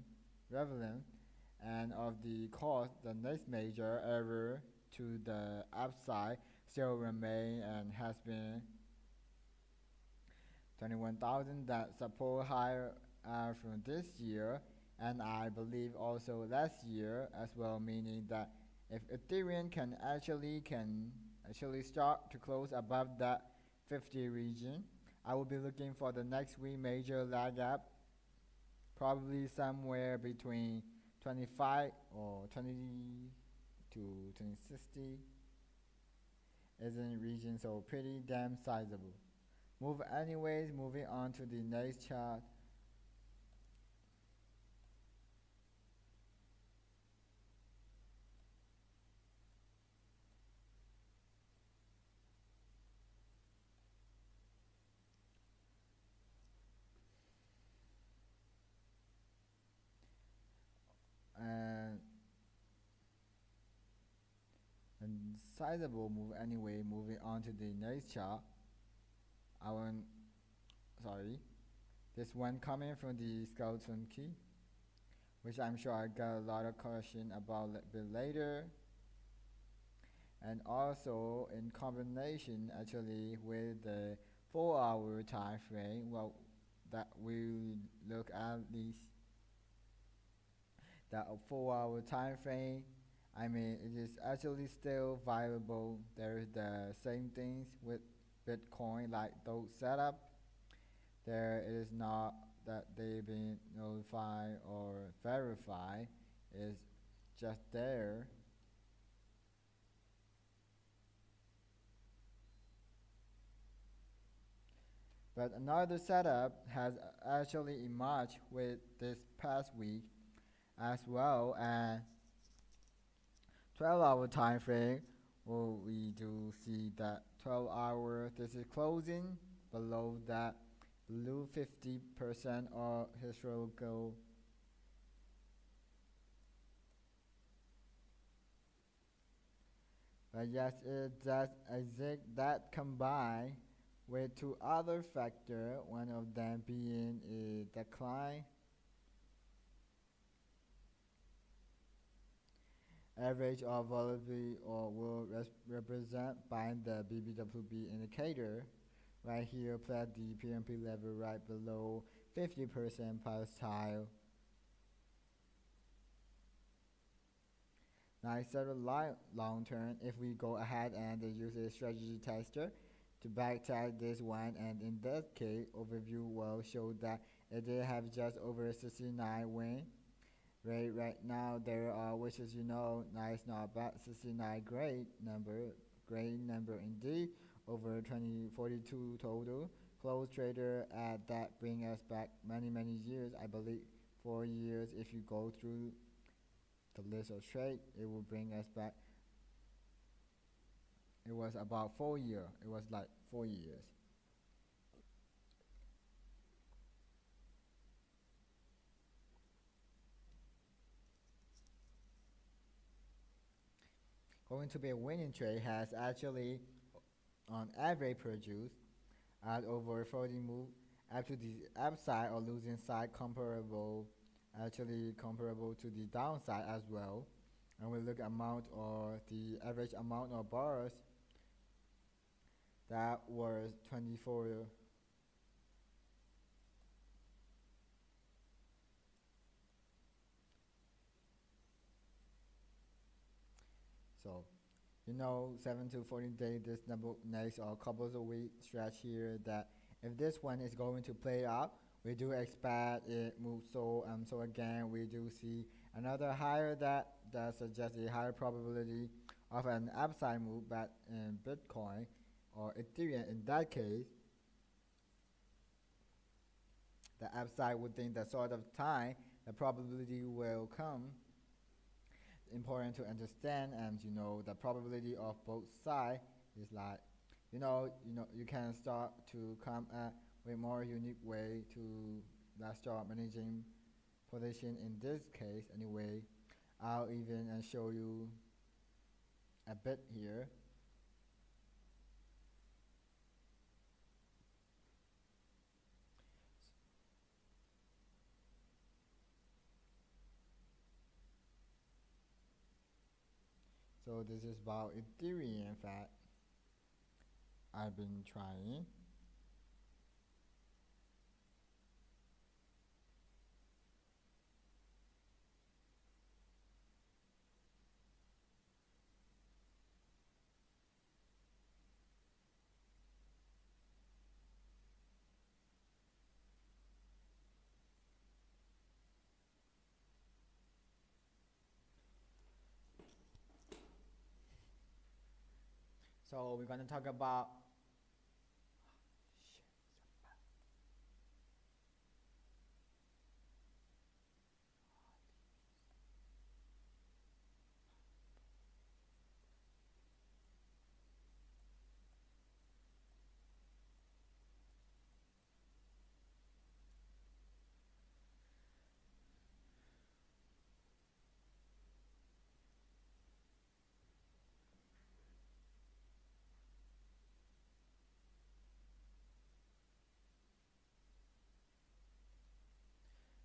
and of the cost, the next major error to the upside still remain and has been 21,000 that support higher from this year, and I believe also last year as well, meaning that if Ethereum can actually start to close above that 50 region, I will be looking for the next week major lag gap, probably somewhere between 25 or 20 to 2060 is in region, so pretty damn sizable. Moving on to the next chart. And sizable move anyway. Moving on to the next chart. I want, sorry, this one coming from the skeleton key, which I'm sure I got a lot of question about a bit later, and also in combination actually with the 4 hour time frame, well, that we look at least that 4 hour time frame, I mean, it is actually still viable. There's the same things with Bitcoin, like those setup. There it is not that they've been notified or verified. It's just there. But another setup has actually emerged with this past week as well, and 12-hour time frame. Well, we do see that 12-hour. This is closing below that blue 50% or historical. But yes, it does exist that combined with two other factors, one of them being a decline average of volatility or will represent by the BBWB indicator. Right here, plot the PMP level right below 50% percentile. Now instead of long term, if we go ahead and use a strategy tester to backtest this one, and in that case, overview will show that it did have just over 69 win. Right now there are, which is nice, not bad, 69 great number indeed, over 2042 total. Close trader at that bring us back many years, I believe 4 years. If you go through the list of trade, it will bring us back. It was about 4 years. It was like 4 years. Going to be a winning trade has actually on average produced at over 40 move up to the upside or losing side comparable, actually comparable to the downside as well. And we look amount or the average amount of bars that was 24. So 7 to 14 days, this number next or couples of week stretch here, that if this one is going to play out, we do expect it move. So again, we do see another higher that suggests a higher probability of an upside move, but in Bitcoin or Ethereum in that case, the upside within the sort of time the probability will come. Important to understand, and the probability of both sides is like, you can start to come up with more unique way to start managing position. In this case anyway, I'll even show you a bit here. So this is about Ethereum. In fact, I've been trying. So we're gonna talk about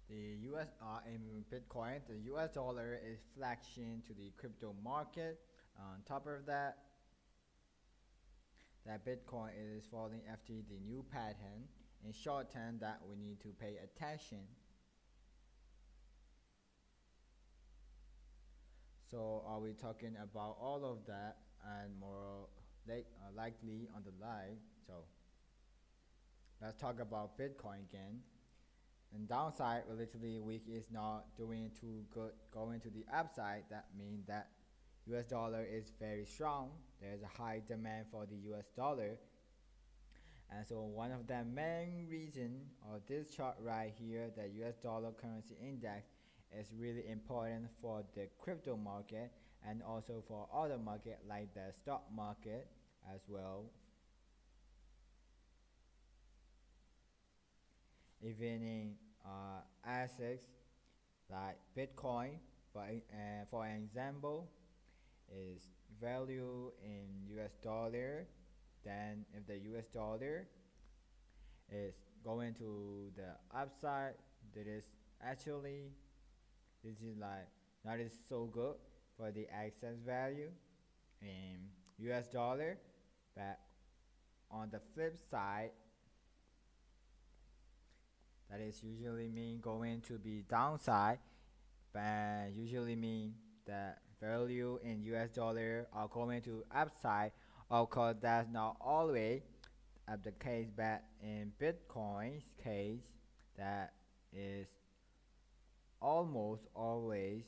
the US in Bitcoin. The US dollar is flashing to the crypto market. On top of that, that Bitcoin is falling after the new pattern. In short term, that we need to pay attention. So are we talking about all of that and more likely on the live? So let's talk about Bitcoin again. And downside, relatively weak, is not doing too good. Going to the upside, that means that US dollar is very strong. There's a high demand for the US dollar. And so one of the main reasons of this chart right here, the US dollar currency index, is really important for the crypto market and also for other market like the stock market as well. Even in assets like Bitcoin, for example, is value in US dollar. Then if the US dollar is going to the upside, that is actually, this is like not is so good for the excess value in US dollar, but on the flip side, that is usually mean going to be downside, but usually mean that value in US dollar are going to upside. Of course, that's not always the case, but in Bitcoin's case, that is almost always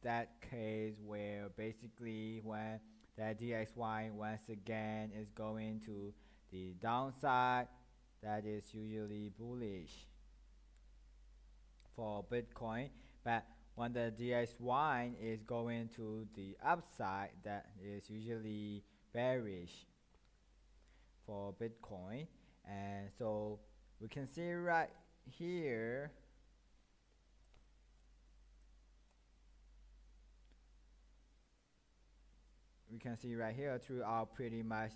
that case where basically when the DXY once again is going to the downside, that is usually bullish for Bitcoin. But when the DXY is going to the upside, that is usually bearish for Bitcoin. And so we can see right here, we can see right here throughout pretty much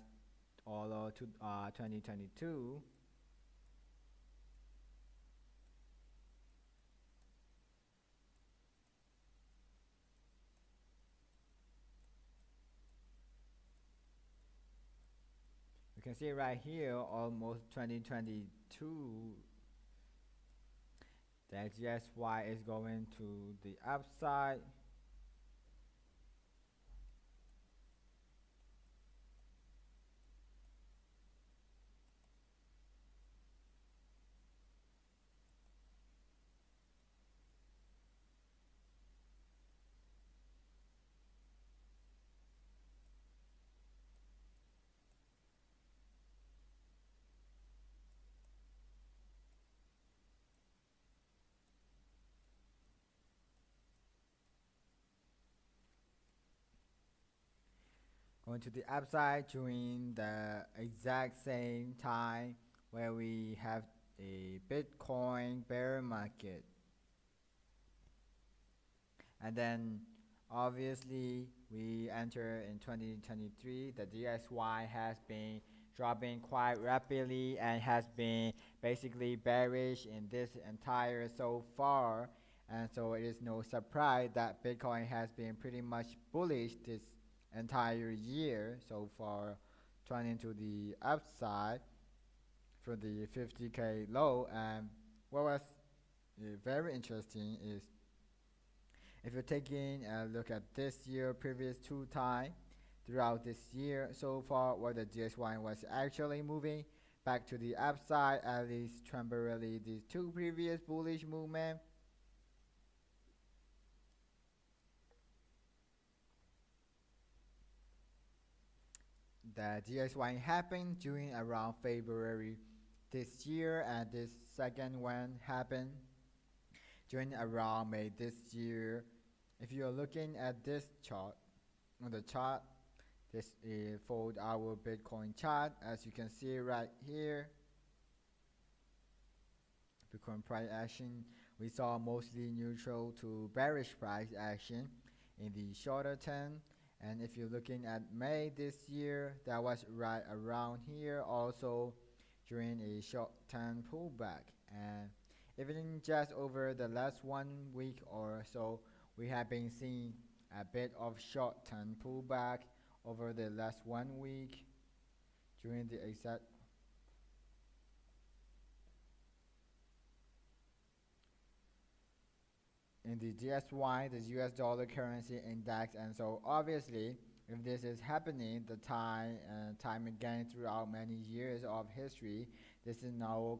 all of 2022, you can see right here almost 2022 that GSY is going to the upside. Going to the upside during the exact same time where we have a Bitcoin bear market. And then obviously we enter in 2023, the DXY has been dropping quite rapidly and has been basically bearish in this entire so far. And so it is no surprise that Bitcoin has been pretty much bullish this entire year so far, turning to the upside for the 50k low. And what was very interesting is if you're taking a look at this year, previous 2 times throughout this year so far, where the DXY was actually moving back to the upside, at least temporarily, these 2 previous bullish movements. The DXY happened during around February this year, and this second one happened during around May this year. If you're looking at this chart, on the chart, this is for our Bitcoin chart. As you can see right here, Bitcoin price action, we saw mostly neutral to bearish price action in the shorter term. And if you're looking at May this year, that was right around here also during a short-term pullback. And even just over the last 1 week or so, we have been seeing a bit of short-term pullback over the last 1 week during the exact in the DSY, the US dollar currency index. And so obviously if this is happening the time and time again throughout many years of history, this is now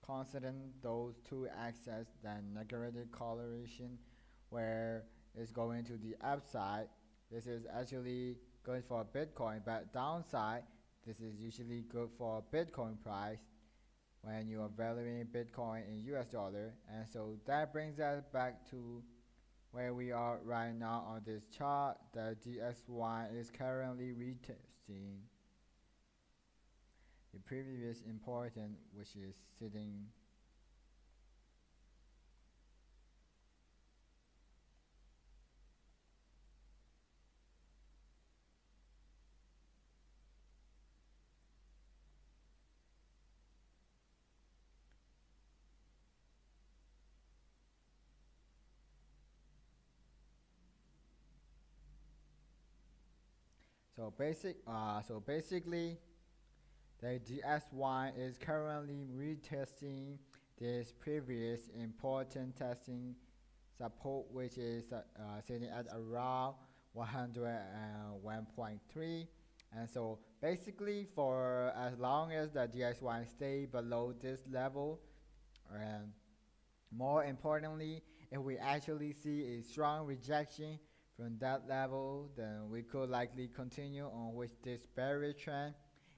considering those two axes, then negative correlation where it's going to the upside. This is actually good for Bitcoin, but downside, this is usually good for Bitcoin price when you are valuing Bitcoin in US dollar. And so that brings us back to where we are right now on this chart. The DXY is currently retesting the previous important, which is sitting so basically the DSY is currently retesting this previous important testing support, which is sitting at around 101.3. And so basically for as long as the DSY stay below this level, and more importantly, if we actually see a strong rejection from that level, then we could likely continue on with this bearish trend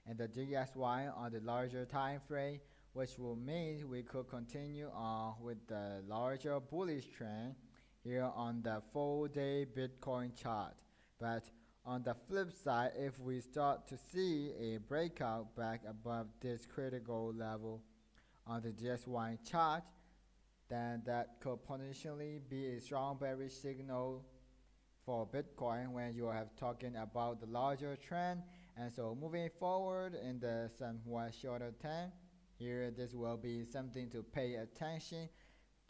and the DSY on the larger time frame, which will mean we could continue on with the larger bullish trend here on the 4-day Bitcoin chart. But on the flip side, if we start to see a breakout back above this critical level on the DSY chart, then that could potentially be a strong bearish signal for Bitcoin when you are talking about the larger trend. And so moving forward in the somewhat shorter time, here this will be something to pay attention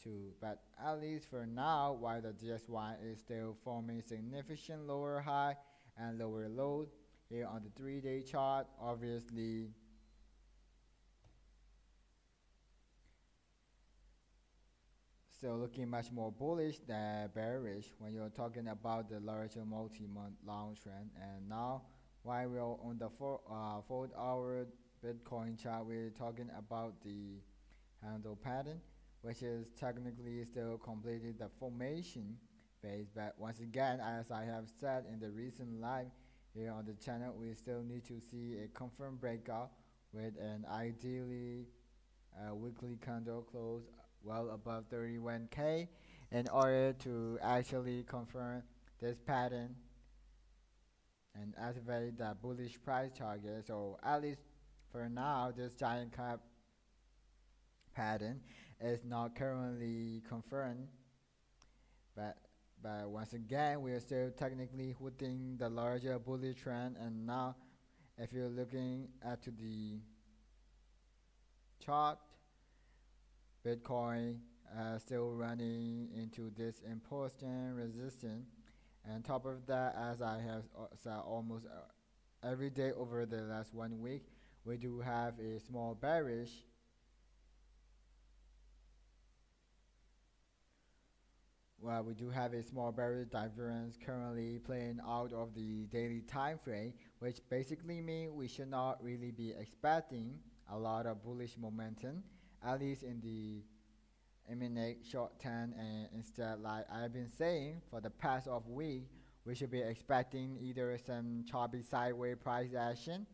to. But at least for now, while the DSY is still forming significant lower high and lower low here on the 3-day chart, obviously still looking much more bullish than bearish when you're talking about the larger multi-month long trend. And now while we're on the 4-hour Bitcoin chart, we're talking about the handle pattern, which is technically still completing the formation phase. But once again, as I have said in the recent live here on the channel, we still need to see a confirmed breakout with an ideally weekly candle close well above 31K in order to actually confirm this pattern and activate the bullish price target. So at least for now, this giant cap pattern is not currently confirmed, but once again we are still technically within the larger bullish trend. And now if you're looking at the chart, Bitcoin still running into this important resistance. And top of that, as I have said almost every day over the last 1 week, we do have a small bearish divergence currently playing out of the daily time frame, which basically means we should not really be expecting a lot of bullish momentum, at least in the imminent short term. And instead, like I've been saying for the past of week, we should be expecting either some choppy sideways price action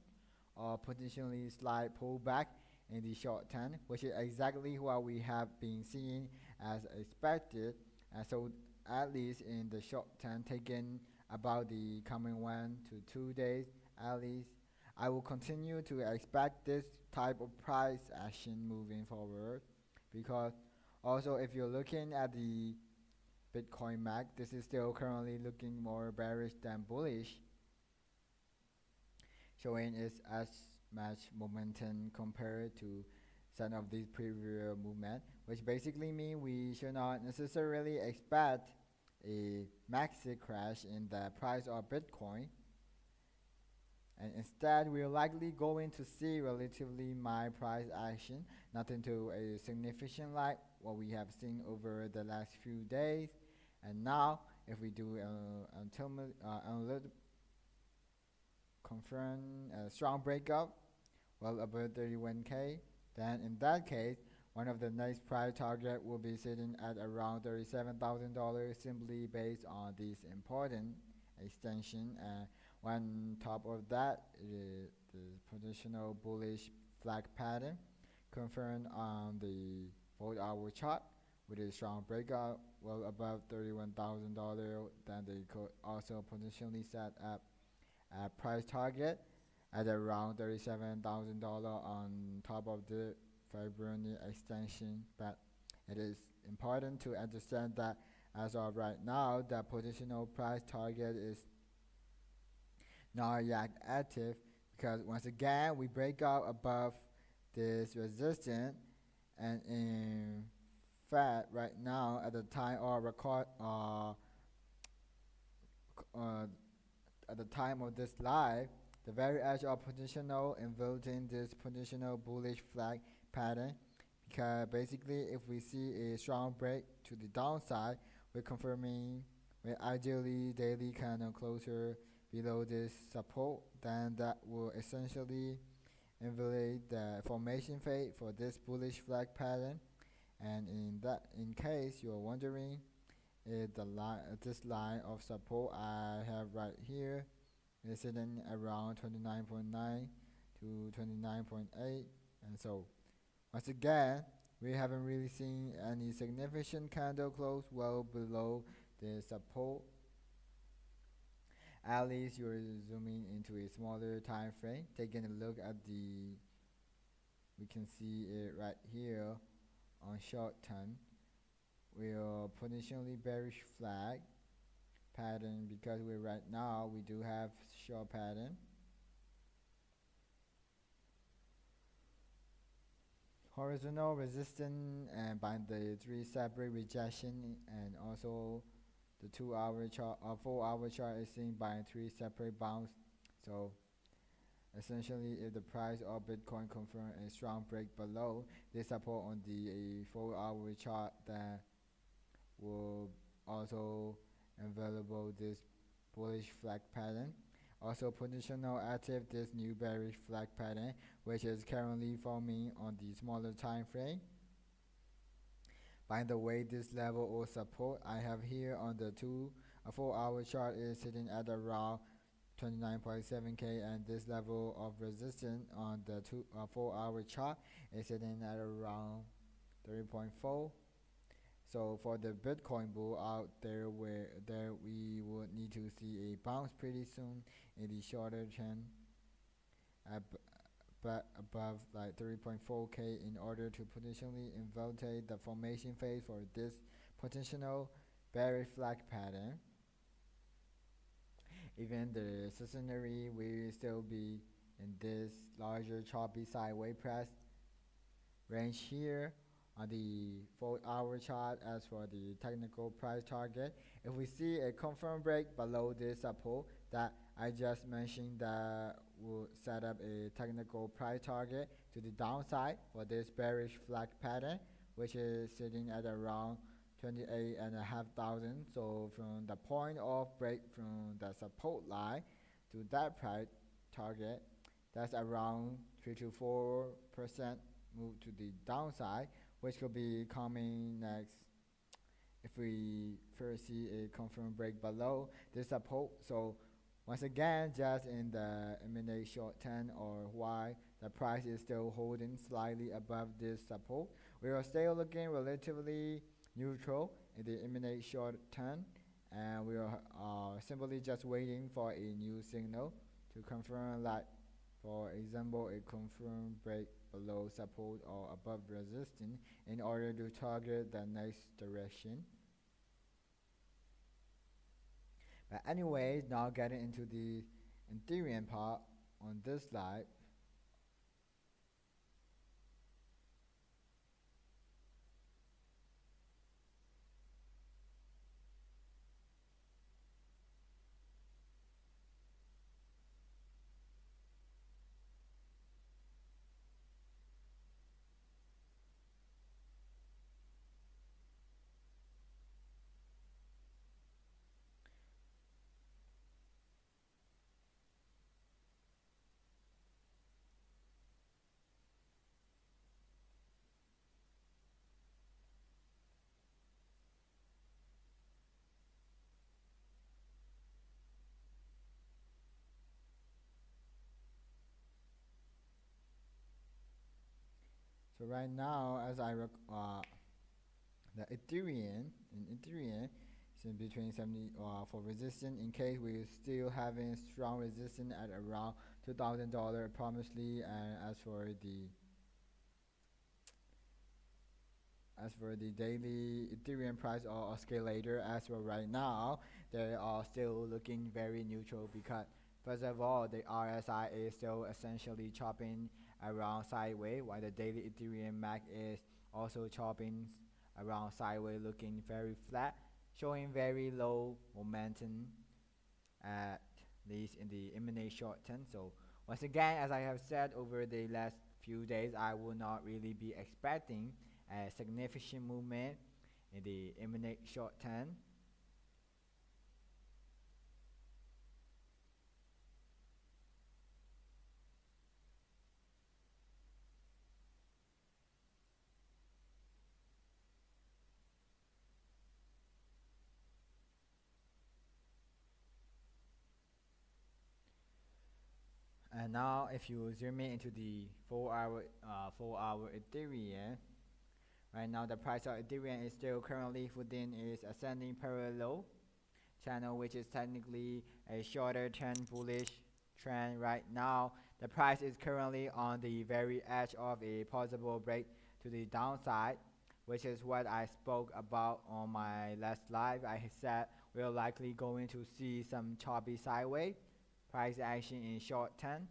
or potentially slight pullback in the short term, which is exactly what we have been seeing as expected. And so at least in the short term, taking about the coming 1 to 2 days at least, I will continue to expect this type of price action moving forward. Because also if you're looking at the Bitcoin MAC, this is still currently looking more bearish than bullish, showing its as much momentum compared to some of these previous movement, which basically means we should not necessarily expect a massive crash in the price of Bitcoin. And instead, we're likely going to see relatively mild price action, nothing to a significant like what we have seen over the last few days. And now, if we do analytic confirm a strong breakout, well above 31K, then in that case, one of the next price target will be sitting at around $37,000 simply based on this important extension. And on top of that, the positional bullish flag pattern confirmed on the 4-hour chart with a strong breakout well above $31,000. Then they could also potentially set up a price target at around $37,000 on top of the Fibonacci extension. But it is important to understand that as of right now, the positional price target is not yet active because once again we break out above this resistance, and in fact right now at the time of record at the time of this live, the very edge of positional inverting this positional bullish flag pattern, because basically if we see a strong break to the downside, we're confirming we're ideally daily candle closer below this support, then that will essentially invalidate the formation fate for this bullish flag pattern. And in case you're wondering, this line of support I have right here is sitting around 29.9 to 29.8, and so once again we haven't really seen any significant candle close well below the support. At least you're zooming into a smaller time frame, taking a look at we can see it right here on short term. We're potentially bearish flag pattern because right now we do have short pattern. Horizontal resistance and by the 3 separate rejection, and also the 2-hour chart or 4-hour chart is seen by 3 separate bounce. So essentially, if the price of Bitcoin confirm a strong break below this support on the 4-hour chart, that will also available this bullish flag pattern. Also positional active this new bearish flag pattern, which is currently forming on the smaller time frame. By the way, this level of support I have here on the 4-hour chart is sitting at around 29.7K, and this level of resistance on the 4-hour chart is sitting at around 3.4. So for the Bitcoin bull out there, we would need to see a bounce pretty soon in the shorter term, but above like 3.4K in order to potentially invalidate the formation phase for this potential bearish flag pattern. Even the stationary will still be in this larger choppy sideways press range here on the 4-hour chart. As for the technical price target, if we see a confirmed break below this support that I just mentioned, that will set up a technical price target to the downside for this bearish flag pattern, which is sitting at around 28,500. So from the point of break from the support line to that price target, that's around 3 to 4% move to the downside, which could be coming next if we first see a confirmed break below this support. So once again, just in the immediate short term, or why the price is still holding slightly above this support, we are still looking relatively neutral in the immediate short term, and we are simply just waiting for a new signal to confirm, like for example a confirmed break below support or above resistance in order to target the next direction. But anyways, now getting into the Ethereum part on this slide. So right now, the Ethereum is in between 70 for resistance. In case we're still having strong resistance at around $2,000 approximately, and as for the daily Ethereum price or oscillator as well right now, they are still looking very neutral because first of all, the RSI is still essentially chopping around sideways, while the daily Ethereum MAC is also chopping around sideways, looking very flat, showing very low momentum at least in the imminent short term. So once again, as I have said over the last few days, I will not really be expecting a significant movement in the imminent short term. And now, if you zoom in into the 4-hour Ethereum, right now the price of Ethereum is still currently within its ascending parallel channel, which is technically a shorter term bullish trend. Right now, the price is currently on the very edge of a possible break to the downside, which is what I spoke about on my last live. I said we're likely going to see some choppy sideways price action in short term.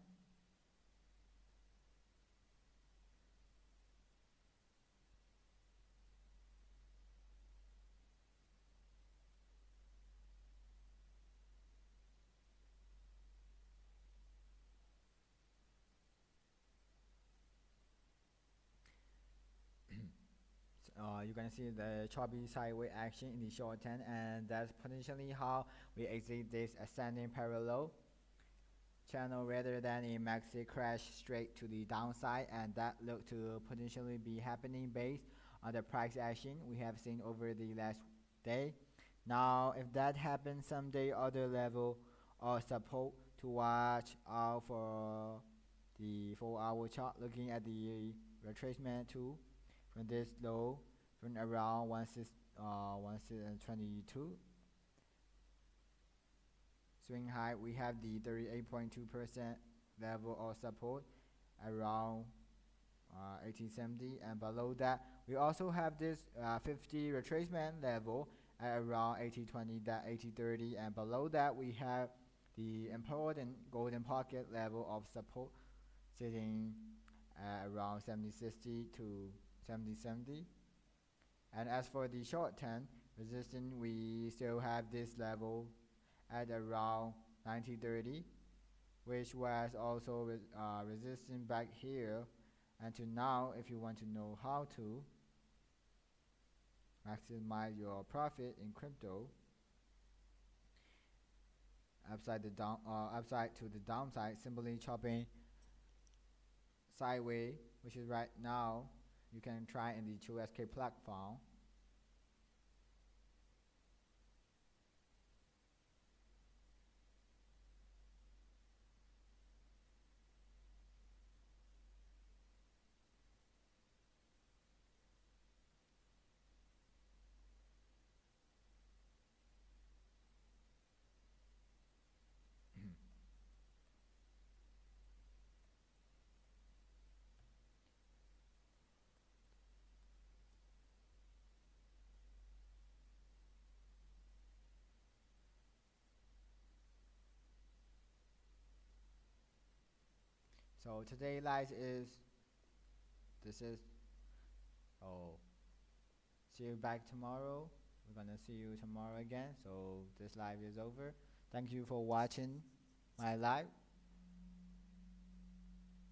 You're gonna see the choppy sideways action in the short term, and that's potentially how we exit this ascending parallel channel rather than a maxi crash straight to the downside, and that look to potentially be happening based on the price action we have seen over the last day. Now, if that happens someday, other level or support to watch out for the 4-hour chart, looking at the retracement tool from this low from around 1622 swing high. We have the 38.2% level of support around 1870, and below that we also have this 50 retracement level at around 1820, that 1830, and below that we have the important golden pocket level of support sitting at around 7060 to 7070. And as for the short term resistance, we still have this level at around 1930, which was also resisting back here. And to now, if you want to know how to maximize your profit in crypto, upside to the downside, simply chopping sideways, which is right now you can try in the 2SK platform. So today live is this is oh see you back tomorrow. We're gonna see you tomorrow again. So this live is over. Thank you for watching my live.